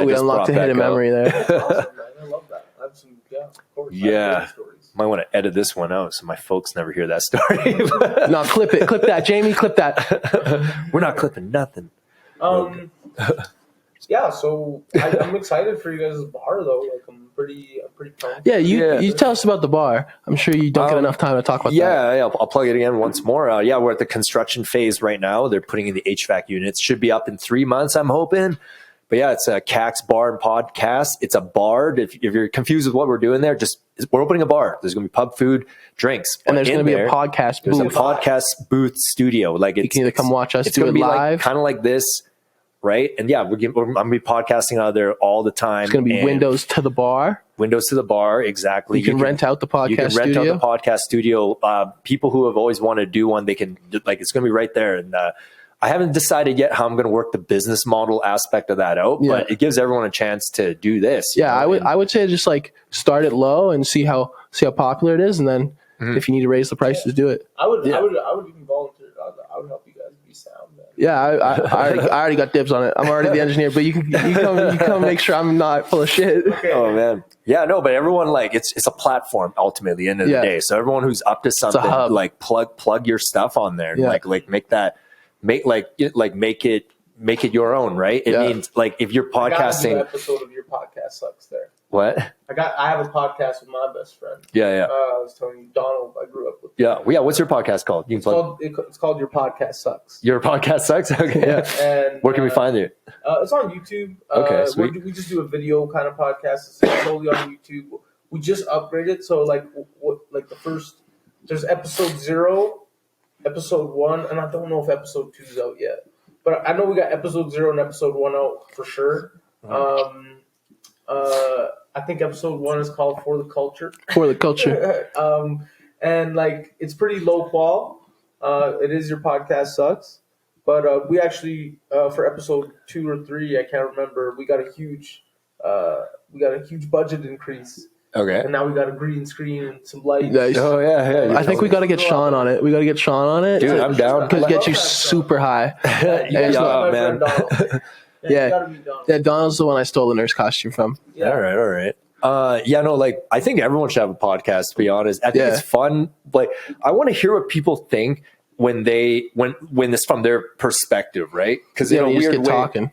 we unlocked a hidden memory there. That's awesome, man. I love that. That's some, of course. Yeah. Might want to edit this one out so my folks never hear that story. No, clip that, Jamie. Clip that. We're not clipping nothing. Yeah, so I'm excited for you guys' bar though. Like I'm pretty pumped. Yeah, you tell us about the bar. I'm sure you don't get enough time to talk about that. Yeah, I'll plug it again once more. We're at the construction phase right now. They're putting in the HVAC units. Should be up in 3 months, I'm hoping. But yeah, it's a Kaks bar and podcast. It's a bar. If you're confused with what we're doing there, we're opening a bar. There's going to be pub, food, drinks, and there's going to be a podcast booth. There's a podcast booth studio. Like you can either come watch us do it live, kind of like this, right? And yeah, I'm going to be podcasting out of there all the time. It's going to be windows to the bar. Windows to the bar, exactly. You can rent out the podcast. You can rent out the podcast studio. People who have always wanted to do one, they can. Like it's going to be right there. And I haven't decided yet how I'm going to work the business model aspect of that out, but it gives everyone a chance to do this. Yeah, I would say just like start it low and see how popular it is, and then if you need to raise the prices, do it. I would even volunteer. I would help you guys be sound. Man. Yeah, I already got dibs on it. I'm already the engineer, but you come make sure I'm not full of shit. Okay. Oh man, yeah, no, but everyone like it's a platform ultimately at the end of the day. So everyone who's up to something, like plug your stuff on there, like make that. Make it your own, right? It means like if you're podcasting. An episode of Your Podcast Sucks there. What? I have a podcast with my best friend. Yeah. I was telling you, Donald. I grew up with. Yeah. What's your podcast called? It's called Your Podcast Sucks. Your Podcast Sucks. Okay. Yeah. And where can we find it? It's on YouTube. Okay. Sweet. We just do a video kind of podcast. It's totally on YouTube. We just upgraded, so like the first. There's episode 0. Episode 1, and I don't know if episode 2 is out yet, but I know we got episode 0 and episode 1 out for sure. I think episode 1 is called For the Culture. For the Culture. And like it's pretty low qual. It is Your Podcast Sucks, but we actually for episode 2 or 3, I can't remember. We got a huge budget increase. Okay. And now we got a green screen and some lights. Nice. Oh yeah. I think we got to get Shawn on it. Dude, I'm down. Because get you super high. Man. Yeah, Donald's the one I stole the nurse costume from. Yeah. All right. I think everyone should have a podcast, to be honest. I think it's fun. Like, I want to hear what people think when this from their perspective, right? Because in a weird way, talking.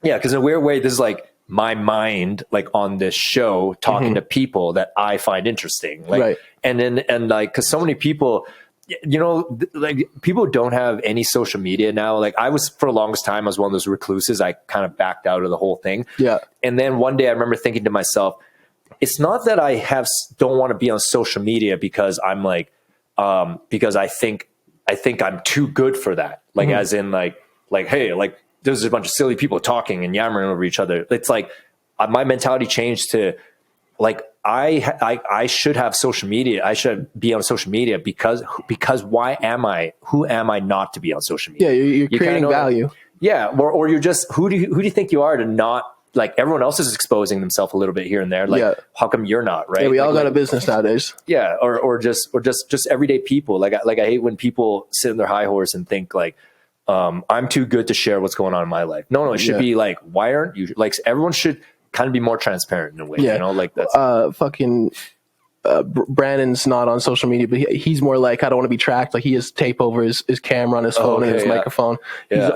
Yeah, because in a weird way, this is like my mind, like on this show, talking to people that I find interesting. Like, and like, because so many people, you know, like people don't have any social media now. Like I was, for the longest time, I was one of those recluses. I kind of backed out of the whole thing. Yeah. And then one day I remember thinking to myself, it's not that I don't want to be on social media because I'm like, because I think I'm too good for that. Like, as in like, hey, like there's a bunch of silly people talking and yammering over each other. It's like my mentality changed to like, I should have social media. I should be on social media because why am I? Who am I not to be on social media? Yeah, you're creating value. Yeah, or you're just who do you think you are to not, like, everyone else is exposing themselves a little bit here and there. Like, how come you're not, right? Yeah, we all got like, a business nowadays. Yeah, or just everyday people. Like I hate when people sit on their high horse and think like, I'm too good to share what's going on in my life. No, it should be like, why aren't you? Like, everyone should kind of be more transparent in a way, you know, like that's Brandon's not on social media, but he's more like, I don't want to be tracked. Like he has tape over his camera on his phone and his microphone.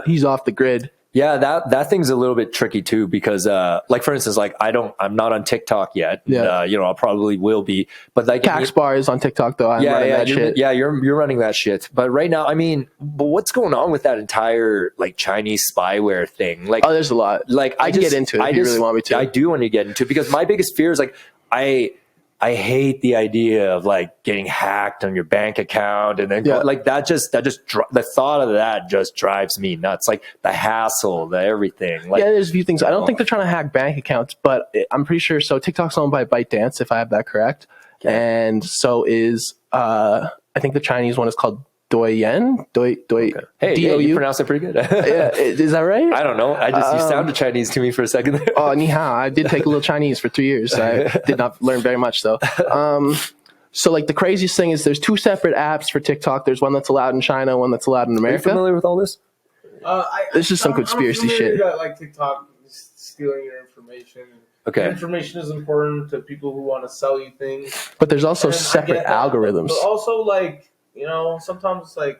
He's off the grid. Yeah, that thing's a little bit tricky too, because like for instance, like I'm not on TikTok yet. Yeah. You know, I probably will be, but like Kaks bar is on TikTok though. I'm running that shit. Yeah, you're running that shit. But right now, I mean, but what's going on with that entire like Chinese spyware thing? Like, there's a lot. Like I can get into it if you really want me to. I do want to get into it because my biggest fear is like I hate the idea of like getting hacked on your bank account and then like that just the thought of that just drives me nuts. Like the hassle, the everything. Like, there's a few things. I don't think they're trying to hack bank accounts, but I'm pretty sure. So TikTok's owned by ByteDance, if I have that correct, and so is I think the Chinese one is called Douyin. Hey, you pronounced it pretty good. Yeah, is that right? I don't know. You sounded Chinese to me for a second there. Oh, ni hao. I did take a little Chinese for 3 years. I did not learn very much though. So like the craziest thing is there's two separate apps for TikTok. There's one that's allowed in China, one that's allowed in America. Are you familiar with all this? This is some conspiracy shit. That, like TikTok is stealing your information. Okay. Your information is important to people who want to sell you things. But there's also separate algorithms. But also, like, you know, sometimes I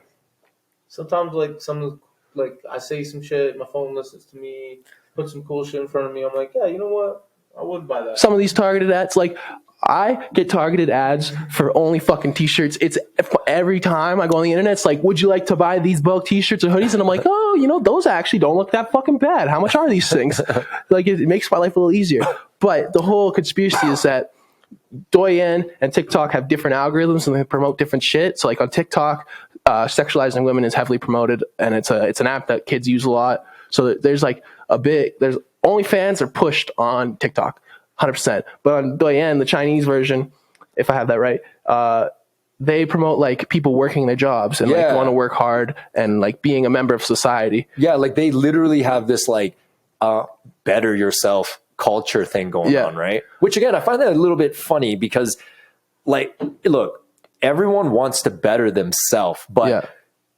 say some shit, my phone listens to me, put some cool shit in front of me. I'm like, yeah, you know what? I would buy that. Some of these targeted ads, like I get targeted ads for only fucking t-shirts. It's every time I go on the internet, it's like, would you like to buy these bulk t-shirts or hoodies? And I'm like, oh, you know, those actually don't look that fucking bad. How much are these things? Like it makes my life a little easier. But the whole conspiracy is that Douyin and TikTok have different algorithms and they promote different shit. So like on TikTok, sexualizing women is heavily promoted, and it's an app that kids use a lot. So there's like there's OnlyFans are pushed on TikTok, 100%. But on Douyin, the Chinese version, if I have that right, they promote like people working their jobs and like want to work hard and like being a member of society. Yeah, like they literally have this like better yourself culture thing going on, right? Which again, I find that a little bit funny because like, look, everyone wants to better themselves, but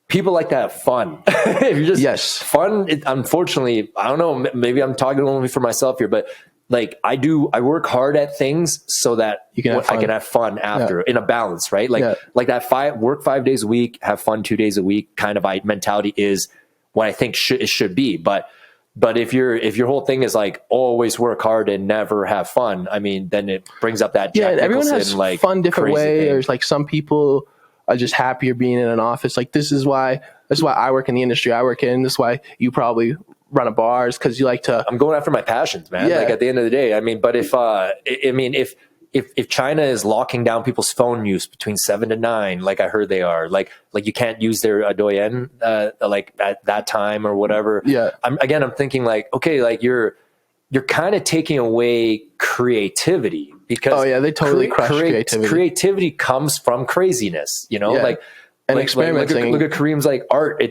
people like to have fun. If you're just fun, unfortunately, I don't know, maybe I'm talking only for myself here, but like I work hard at things so that I can have fun after in a balance, right? Like that work 5 days a week, have fun 2 days a week kind of mentality is what I think it should be. But if your whole thing is like always work hard and never have fun, I mean, then it brings up that Jack everyone Nicholson, has like fun different way. thing. There's like some people are just happier being in an office. Like this is why I work in the industry I work in. This is why you probably run a bars because you like to. I'm going after my passions, man. Like at the end of the day, I mean, but if China is locking down people's phone use between 7 to 9, like I heard they are, like you can't use their Douyin like at that time or whatever. Yeah. I'm thinking like, okay, like you're kind of taking away creativity because they totally crush creativity. Creativity comes from craziness, you know, and experimenting. Look at Kareem's like art.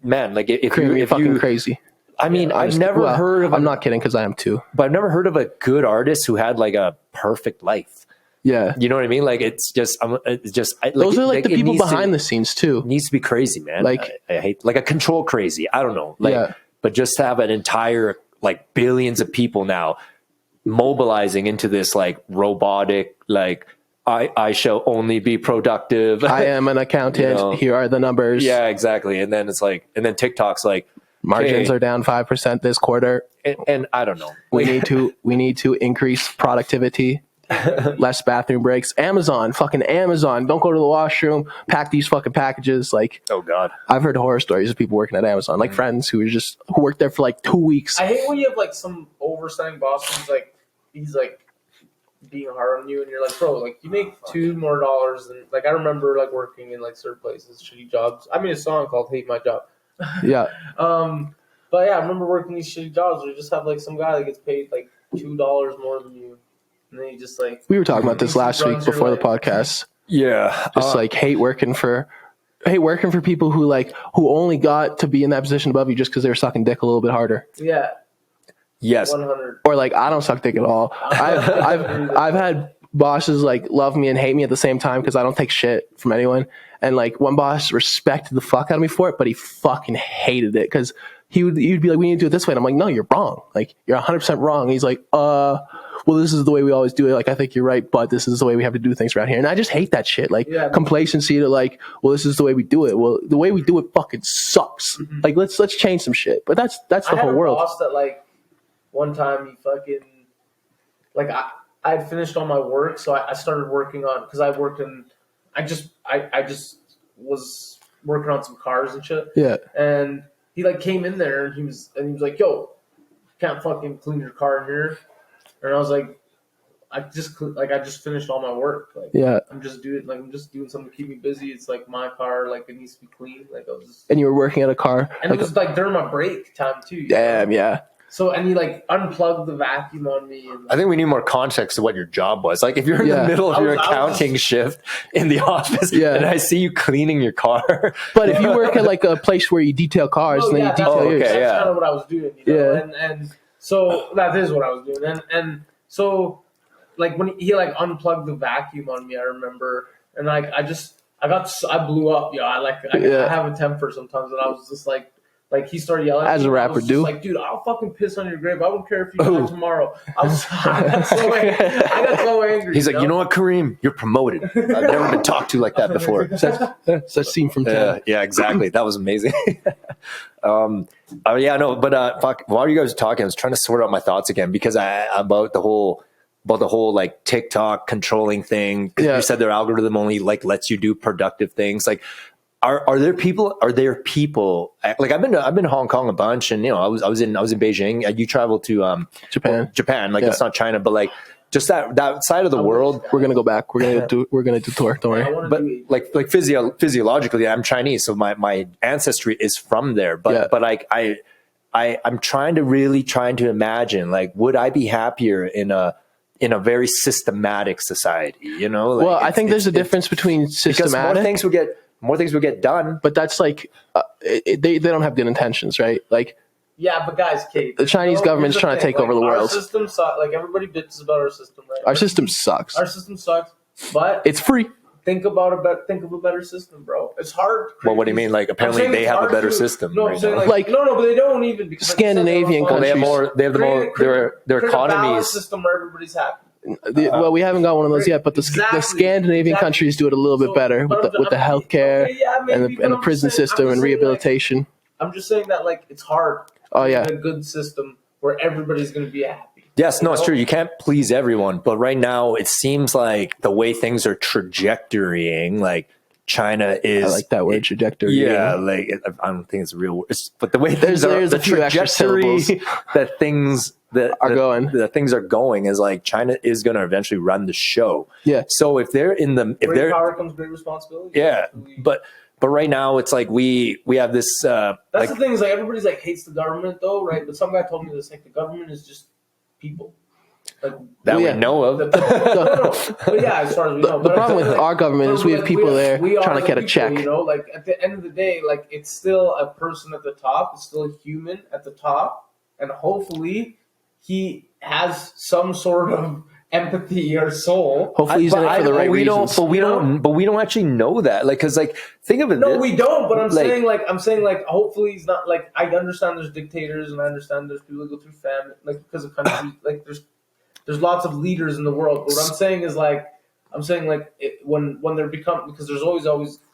Man, like if you fucking crazy. I mean, I've never heard of. I'm not kidding because I am too. But I've never heard of a good artist who had like a perfect life. Yeah, you know what I mean. Like it's just those are like the people behind the scenes too. It needs to be crazy, man. Like I hate like a control crazy. I don't know. Like, but just to have an entire like billions of people now mobilizing into this like robotic like. I shall only be productive. I am an accountant. You know? Here are the numbers. Yeah, exactly. And then it's like, and then TikTok's like, margins are down 5% this quarter. And I don't know. We need to increase productivity. less bathroom breaks. Fucking Amazon. Don't go to the washroom. Pack these fucking packages. Like, oh god, I've heard horror stories of people working at Amazon, like friends who worked there for like 2 weeks. I hate when you have like some overselling boss who's like, he's like being hard on you, and you're like, bro, like you make $2 more than like I remember like working in like certain places, shitty jobs. I made a song called "Hate My Job." Yeah. But yeah, I remember working these shitty jobs where you just have like some guy that gets paid like $2 more than you, and then you just like. We were talking about this last week before the podcast. yeah, Just like hate working for people who only got to be in that position above you just because they were sucking dick a little bit harder. Yeah. yes, 100. Or like, I don't suck dick at all. I've had bosses like love me and hate me at the same time because I don't take shit from anyone. And like one boss respected the fuck out of me for it, but he fucking hated it because he'd be like, we need to do it this way. And I'm like, no, you're wrong. Like, you're 100% wrong. And he's like, well, this is the way we always do it. Like, I think you're right, but this is the way we have to do things around here. And I just hate that shit. Like, complacency to like, well, this is the way we do it. Well, the way we do it fucking sucks. Mm-hmm. Like, let's change some shit. But that's the whole world. I had a boss that like one time he fucking like I had finished all my work, so I started working on because I worked in I just was working on some cars and shit. Yeah. And he like came in there and he was like, yo, can't fucking clean your car in here. And I was like, I just finished all my work. Like, yeah. I'm just doing something to keep me busy. It's like my car, like it needs to be clean. Like and you were working at a car. And like, it was like during my break time too. Damn, yeah. So, and he like unplugged the vacuum on me. And, I think we need more context to what your job was. Like, if you're in the middle of your accounting shift in the office, and I see you cleaning your car. But if you work at like a place where you detail cars, then you detail yours. That's kind of what I was doing. You know? And so that is what I was doing. And so, like when he like unplugged the vacuum on me, I remember, and like I blew up. I have a temper sometimes, and I was just like he started yelling. As a rapper, like, dude, I'll fucking piss on your grave. I don't care if you die tomorrow. I got so angry. He's like, you know what, Kareem, you're promoted. I've never been talked to like that before. That's a scene from 10. Yeah, exactly. That was amazing. Fuck. While you guys were talking, I was trying to sort out my thoughts again because about the whole like TikTok controlling thing. You said their algorithm only like lets you do productive things. Like, are there people like I've been to Hong Kong a bunch, and I was in Beijing. You traveled to Japan. Like it's not China, but like just that side of the world. We're gonna go back. We're gonna do tour. Don't worry. But like physiologically, I'm Chinese, so my ancestry is from there. But like I'm trying to imagine, like, would I be happier in a very systematic society? Like, well, I think there's a difference between systematic. Because more things would get done. But that's like they don't have good intentions, right? Like, yeah, but guys, Kate, the Chinese government's trying to take over the world. Our system sucks. Like, everybody bitches about our system, right? Our system sucks. Our system sucks, but it's free. Think of a better system, bro. It's hard. Well, what do you mean? Like, apparently they have a better system. No, right now. Like, no, but they don't even, because Scandinavian countries. They have their economies. System where everybody's happy. Well, we haven't got one of those yet, but the Scandinavian countries do it a little bit better with the healthcare and the prison system and rehabilitation. Like, I'm just saying that, like, it's hard. Oh yeah, a good system where everybody's going to be happy. Yes, no, it's true. You can't please everyone, but right now it seems like the way things are trajectorying, like China is. I like that word, trajectory. Yeah, like I don't think it's a real word, but the way things are, the trajectory that things things are going is like China is going to eventually run the show. Yeah. So if they're in the great power comes great responsibility. Yeah, but right now it's like we have this. That's like, the thing is, like, everybody's like hates the government though, right? But some guy told me this, like, the government is just people. Like, that we know of. But yeah, as far as we know. The problem with our government is we have people there trying to get a check. Like, at the end of the day, like, it's still a person at the top. It's still a human at the top. And hopefully he has some sort of empathy or soul. Hopefully he's in it for the right reasons. But we don't actually know that. Like, cause like, think of it. No, we don't. But I'm saying hopefully he's not, like, I understand there's dictators and I understand there's people that go through famine, like, because of countries, like, there's lots of leaders in the world. But what I'm saying is, like, when there become, because there's always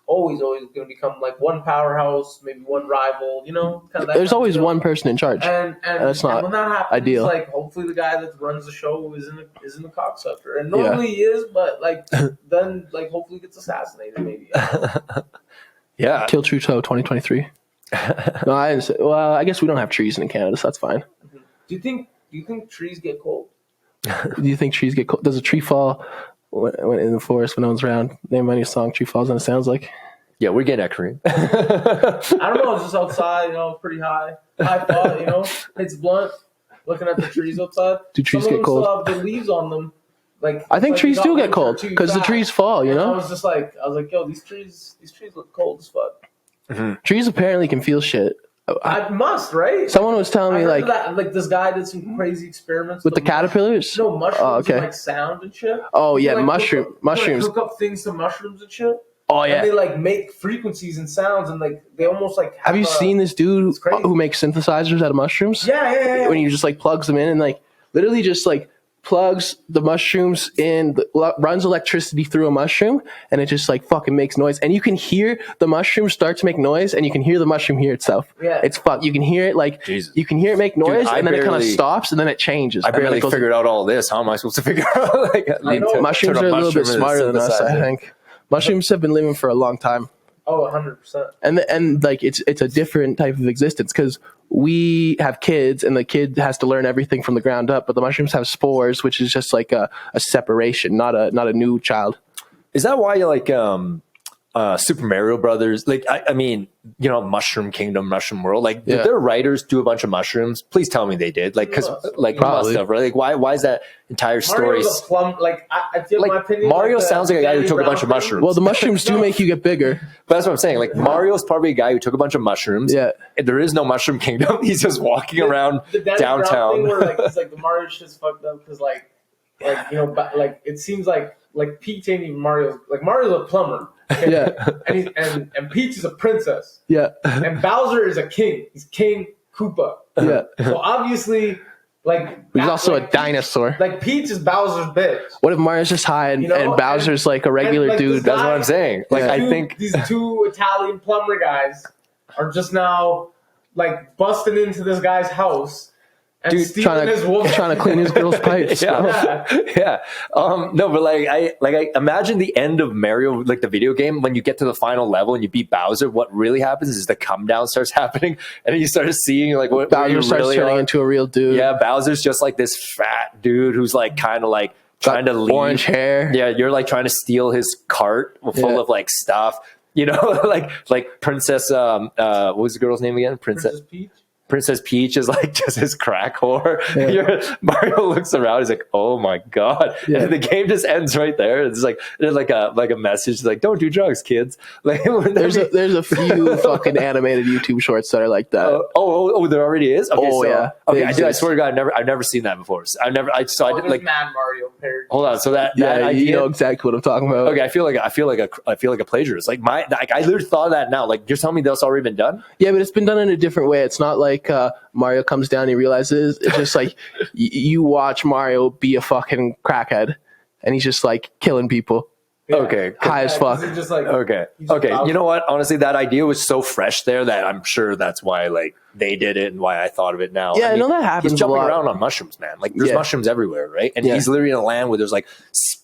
always going to become like one powerhouse, maybe one rival, you know? Kind of that There's kind always of deal. one person in charge. And that's not when that happens, ideal. like hopefully the guy that runs the show isn't a cocksucker. And normally he is, but like then like hopefully gets assassinated maybe. Yeah. Kill Trudeau 2023. No, I didn't say, well, I guess we don't have trees in Canada, so that's fine. Do you think trees get cold? Do you think trees get cold? Does a tree fall when in the forest when no one's around? Name any song "Tree Falls" and it sounds like. Yeah, we're getting at Kareem. I don't know. It's just outside, you know, pretty high thought, you know, it's blunt. Looking at the trees outside. Do trees Some of get them cold? Still have the leaves on them. Like I think like trees not do get winter cold too because the fast. trees fall. You And know, I was like, yo, these trees look cold as fuck. trees apparently can feel shit. I must, right? Someone was telling me like this guy did some crazy experiments with the caterpillars. No mushrooms, Oh, okay. and, like sound and shit. Oh You yeah, can, like, mushrooms. Hook up things to mushrooms and shit. Oh yeah. And they like make frequencies and sounds and like they almost like. Have you seen this dude It's crazy. who makes synthesizers out of mushrooms? Yeah. When he just like plugs them in and like literally just like plugs the mushrooms in, runs electricity through a mushroom, and it just like fucking makes noise. And you can hear the mushroom start to make noise, and you can hear the mushroom hear itself. Yeah. It's fuck. You can hear it like Jesus. you can hear it make noise, I and then it kind of barely- stops, and then it changes. I and then barely it goes- figured out all this. How am I supposed to figure out? Like, I know. Mushrooms are a little bit smarter than us, I think. Mushrooms have been living for a long time. Oh, 100%. And like it's a different type of existence because we have kids and the kid has to learn everything from the ground up, but the mushrooms have spores, which is just like a separation, not a new child. Is that why you like Super Mario Brothers? Like, I mean, you know, Mushroom Kingdom, Mushroom World. Like, did their writers do a bunch of mushrooms? Please tell me they did. Like, because like Probably. must have, right? Like, why is that entire story? Mario's a plum. Like I feel Like my opinion. Mario like, sounds like a guy who took a bunch of mushrooms. Well, the mushrooms do make you get bigger. But that's what I'm saying. Like, Mario's probably a guy who took a bunch of mushrooms. Yeah. And there is no Mushroom Kingdom. He's just walking around the Danny Brown downtown. thing where like it's like the Mario shit's fucked up because like you know like it seems like Peach ain't even Mario's. Like Mario's a plumber. Okay? Yeah. And Peach is a princess. Yeah. And Bowser is a king. He's King Koopa. Yeah. So obviously, like He's also like, a dinosaur. Like Peach is Bowser's bitch. What if Mario's just high and, You know, and Bowser's like a regular like, dude? this That's guy- what I'm saying. Like, I think these two Italian plumber guys are just now like busting into this guy's house and Dude, stealing his woman. trying to clean his girl's pipes. Yeah. Yeah. No, but I imagine the end of Mario, like the video game, when you get to the final level and you beat Bowser, what really happens is the come down starts happening, and then you start seeing like what where you Bowser starts really turning are. into a real dude. Yeah, Bowser's just like this fat dude who's like kind of like trying to leave. Orange hair. Yeah, you're like trying to steal his cart full Yeah. of like stuff. You know, like Princess. What was the girl's name again? Princess Peach is like just his crack whore. Yeah. Mario looks around. He's like, "Oh my god!" Yeah. And the game just ends right there. It's like there's like a message like, "Don't do drugs, kids." Like There's a few fucking animated YouTube shorts that are like that. there already is. Okay, Oh, so, yeah. Okay, They I exist. swear to God, I've never seen that before. I There's like. Mad Mario parody. Hold on. So that Yeah, idea. you know exactly what I'm talking about. Okay, I feel like a plagiarist. Like I literally thought of that now. Like you're telling me that's already been done. Yeah, but it's been done in a different way. It's not like Mario comes down and he realizes. It's just like you watch Mario be a fucking crackhead, and he's just like killing people. Yeah. Okay. High as fuck. He's just like Okay. he's just Okay. Bowser. You know what? Honestly, that idea was so fresh there that I'm sure that's why like they did it and why I thought of it now. Yeah, I know that happens He's a jumping lot. around on mushrooms, man. Like there's Yeah. mushrooms everywhere, right? And Yeah. he's literally in a land where there's like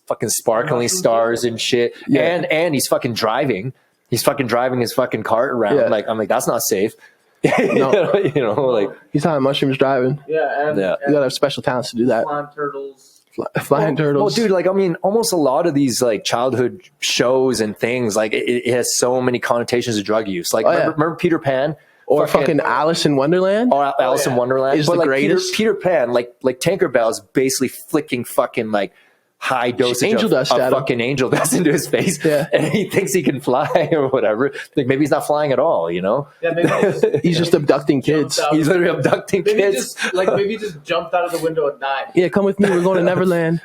fucking sparkling Mushrooms stars and shit. Yeah. And he's fucking driving. He's fucking driving his fucking cart around. Yeah. Like I'm like that's not safe. No. you know, like He's talking mushrooms driving. Yeah, and, Yeah. You gotta have special talents to do that. flying turtles. Flying turtles. Well, dude, like I mean, almost a lot of these like childhood shows and things, like it has so many connotations of drug use. Like Oh, yeah. remember Peter Pan or fucking Alice in Wonderland. or Alice in yeah. Wonderland Is but the like greatest. Peter Pan, like Tinkerbell's basically flicking fucking like high dosage Angel of dust at him. fucking angel dust into his face, Yeah. and he thinks he can fly or whatever. Like maybe he's not flying at all, you know? Yeah, maybe He's just abducting kids. Jumped out. He's literally abducting maybe kids. maybe just jumped out of the window and died. Yeah, come with me. We're going to Neverland.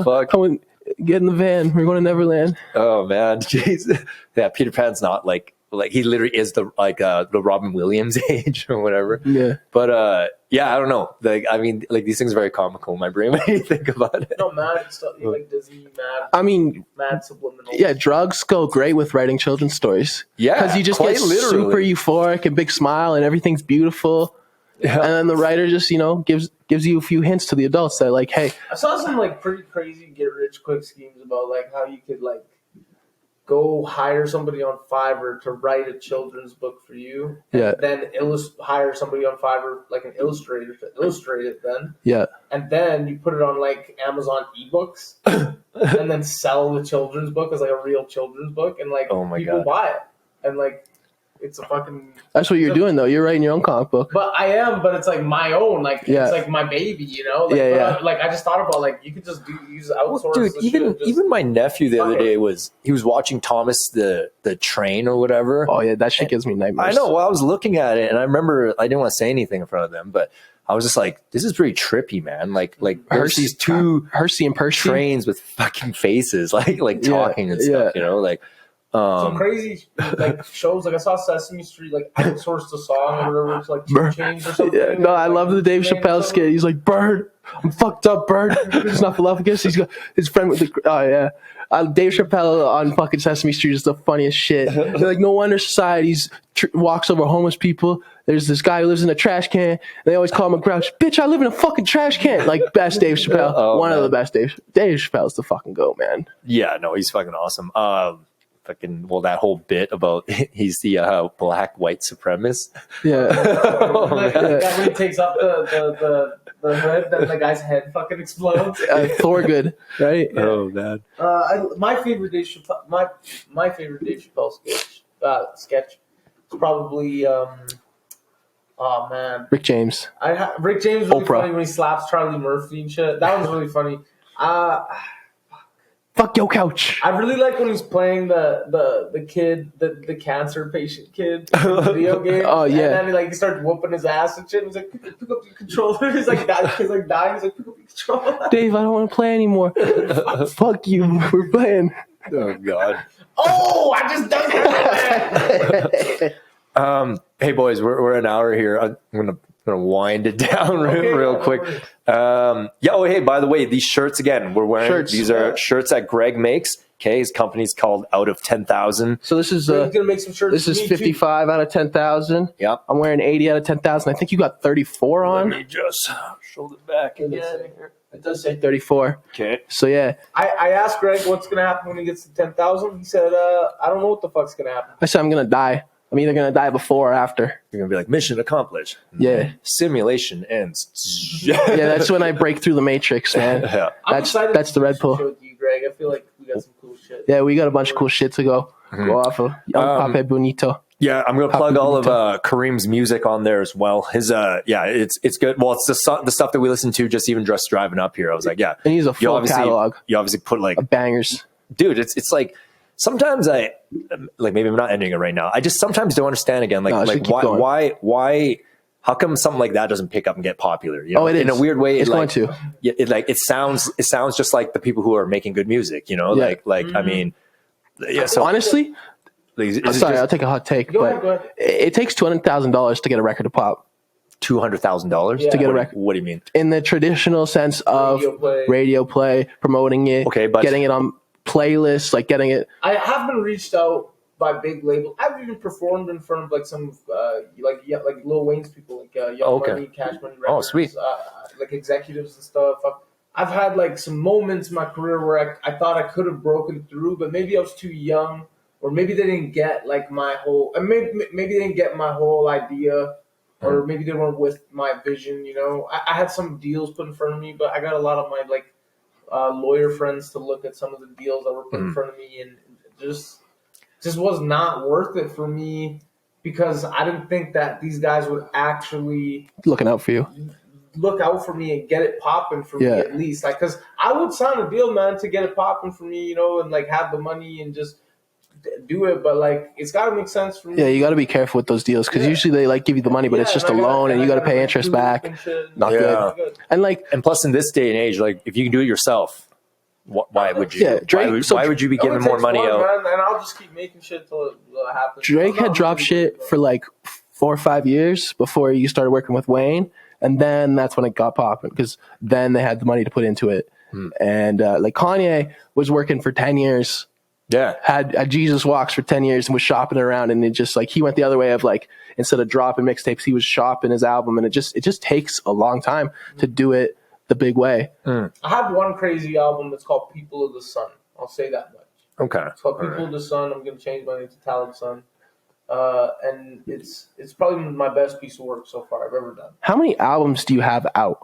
Fuck. Come with, get in the van. We're going to Neverland. Oh man, jeez. Yeah, Peter Pan's not like he literally is the Robin Williams age or whatever. Yeah. But yeah, I don't know. Like I mean, like these things are very comical in my brain when you think about it. No, mad stuff. You like Disney, I mean, mad subliminal. Yeah, drugs go great with writing children's stories. Yeah, because you just quite get literally. super euphoric and big smile and everything's beautiful. Yeah. And then the writer just, gives you a few hints to the adults that like, hey. I saw some like pretty crazy get rich quick schemes about like how you could like go hire somebody on Fiverr to write a children's book for you. Yeah. Then hire somebody on Fiverr, like an illustrator, to illustrate it then. Yeah. And then you put it on like Amazon ebooks and then sell the children's book as like a real children's book. And like people buy it. And like it's a fucking... That's what you're doing though. You're writing your own comic book. But I am, but it's like my own. Like it's like my baby, Like, like I just thought about like you could just use outsource. Dude, even my nephew the other day he was watching Thomas the Train or whatever. Oh yeah, that shit gives me nightmares. I know. Well, I was looking at it and I remember I didn't want to say anything in front of them, but I was just like, this is pretty trippy, man. Like there's these two Hersey and Percy trains with fucking faces, like talking and stuff, like. Some crazy like shows. Like I saw Sesame Street like outsourced a song or whatever. It's like 2 Chainz or something. Yeah, no, I love the Dave Chappelle skit. He's like, "Bird, I'm fucked up, Bird." He's not Philadelphus. He's got his friend with the. Oh yeah, Dave Chappelle on fucking Sesame Street is the funniest shit. They're like, no wonder society's walks over homeless people. There's this guy who lives in a trash can. And they always call him a grouch. Bitch, I live in a fucking trash can. Like best Dave Chappelle, one of the best Dave Chappelle's the fucking goat, man. Yeah, no, he's fucking awesome. That whole bit about he's the black white supremacist. Yeah. That when he takes off the hood, then the guy's head fucking explodes. Thorgood, right? Yeah. Oh man. My favorite Dave Chappelle, my favorite Dave Chappelle sketch is probably oh man, Rick James. Rick James was really Oprah. funny when he slaps Charlie Murphy and shit. That was really funny. Fuck your couch. I really like when he's playing the kid, the cancer patient kid in the video game. Oh yeah. And then he starts whooping his ass and shit. And he's like, pick up your controller. He's like dying. He's like, pick up your controller. Dave, I don't want to play anymore. Fuck you. We're playing. Oh god. Oh, I just done that. Hey boys, we're an hour here. I'm gonna wind it down real quick. Oh hey, by the way, these shirts again, we're wearing shirts. These are shirts that Greg makes. Okay, his company's called Out of 10,000. So this is gonna make some shirts. This is 55 out of 10,000. Yep. I'm wearing 80 out of 10,000. I think you got 34 on. Let me just show the back again. It does say 34. Okay. So yeah. I asked Greg what's gonna happen when he gets to 10,000. He said, I don't know what the fuck's gonna happen. I said I'm gonna die. I'm either going to die before or after. You're going to be like, mission accomplished. Yeah. Simulation ends. Yeah, that's when I break through the matrix, man. Yeah. That's the red pill. With you, Greg. I feel like we got some cool shit. Yeah, we got a bunch of cool shit to go off of. Yung Papi Bonito. Yeah, I'm going to plug all of Kareem's music on there as well. His it's good. Well, it's the stuff that we listen to just driving up here. I was like, yeah. And he's a full catalog. You obviously put like bangers. Dude, it's like sometimes I maybe I'm not ending it right now. I just sometimes don't understand again. Why how come something like that doesn't pick up and get popular? You know, oh, it is. In a weird way, it's going to. It sounds just like the people who are making good music. You know, I mean, yeah. So honestly, I'll take a hot take. Go ahead. It takes $200,000 to get a record to pop. $200,000 to get a record. What do you mean? In the traditional sense of radio play, promoting it, but getting it on playlists, like getting it. I have been reached out by big labels. I've even performed in front of like some like Lil Wayne's people, like Young Money, Cash Money Records. Oh, sweet. Like executives and stuff. I've had like some moments in my career where I thought I could have broken through, but maybe I was too young, or maybe they didn't get like my whole. Maybe they didn't get my whole idea, or maybe they weren't with my vision. You know, I had some deals put in front of me, but I got a lot of my like. Lawyer friends to look at some of the deals that were put in front of me, and just was not worth it for me because I didn't think that these guys would actually looking out for you, look out for me and get it popping for me at least. Like, because I would sign a deal, man, to get it popping for me, you know, and like have the money and just do it, but like it's got to make sense for me. Yeah, you got to be careful with those deals because usually they like give you the money, but it's just a loan and you got to pay interest back. Not good. And plus in this day and age, like if you can do it yourself, why would you? Yeah, Drake. Why would you be giving more money out? Man, and I'll just keep making shit till it happens. Drake had dropped shit for like 4 or 5 years before you started working with Wayne, and then that's when it got popping because then they had the money to put into it. And like Kanye was working for 10 years had Jesus Walks for 10 years and was shopping around, and it just like he went the other way of like instead of dropping mixtapes, he was shopping his album, and it just takes a long time to do it the big way. I have one crazy album that's called People of the Sun. I'll say that much. Okay. It's called People of the Sun. I'm gonna change my name to Talebson. And it's probably my best piece of work so far I've ever done. How many albums do you have out?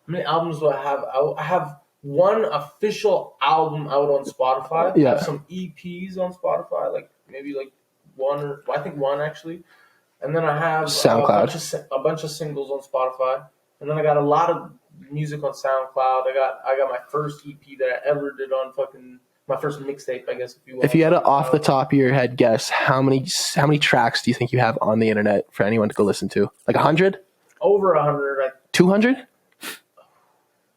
How many albums do I have out? I have one official album out on Spotify. Yeah. I have some EPs on Spotify, like maybe like one actually. And then I have SoundCloud. a bunch of singles on Spotify. And then I got a lot of music on SoundCloud. I got my first EP that I ever did on my first mixtape, I guess, if you will. If you had to off the top of your head guess, how many tracks do you think you have on the internet for anyone to go listen to? Like 100? Over 100. 200?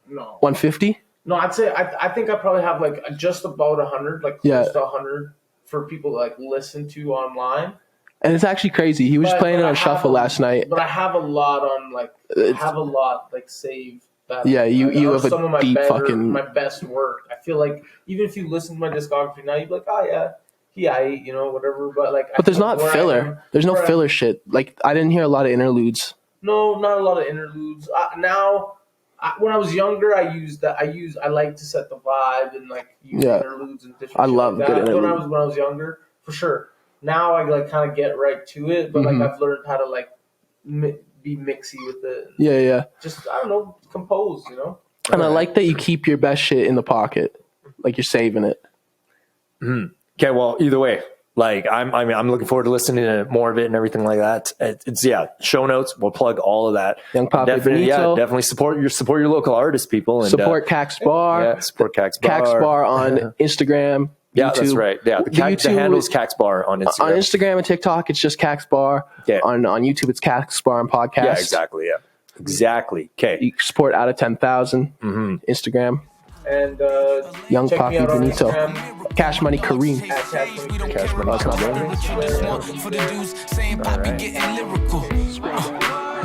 No. 150? No, I'd say I think I probably have like just about 100, like close to 100 for people to like listen to online. And it's actually crazy. He was playing it on shuffle last night. But I have a lot on saved. That, yeah, you have some a of my deep my best work. I feel like even if you listen to my discography now, you'd be like, oh yeah, whatever. But like, but there's not filler. There's no filler shit. Like I didn't hear a lot of interludes. No, not a lot of interludes. When I was younger, I like to set the vibe and like use interludes and different. I love good interludes. When I was younger, for sure. Now I like kind of get right to it, but like I've learned how to like be mixy with it. Yeah. Just I don't know, compose, And I like that you keep your best shit in the pocket, like you're saving it. Okay, well, either way. Like I'm looking forward to listening to more of it and everything like that. It's show notes. We'll plug all of that. Yung Papi Bonito. Definitely support your local artist, people. And, support Kaks Bar. Yeah, support Kaks Bar. Kaks Bar on Instagram. Yeah, YouTube. that's right. Yeah, the handle is Kaks Bar on Instagram. On Instagram and TikTok, it's just Kaks Bar. Yeah. On YouTube, it's Kaks Bar and Podcast. Yeah, exactly. Yeah, exactly. Okay. You support out of 10,000. Instagram. And Yung Papi Bonito. Instagram. Cash Money Kareem. Cash Money. That's not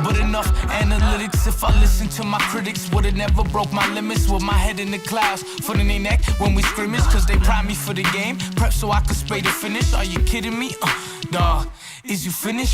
But enough analytics. If I listen to my critics, would've never broke my limits with my head in the clouds, foot in their neck when we scrimmage, cause they pride me for the game. Prep so I could spray the finish. Are you kidding me? Dawg, is you finished?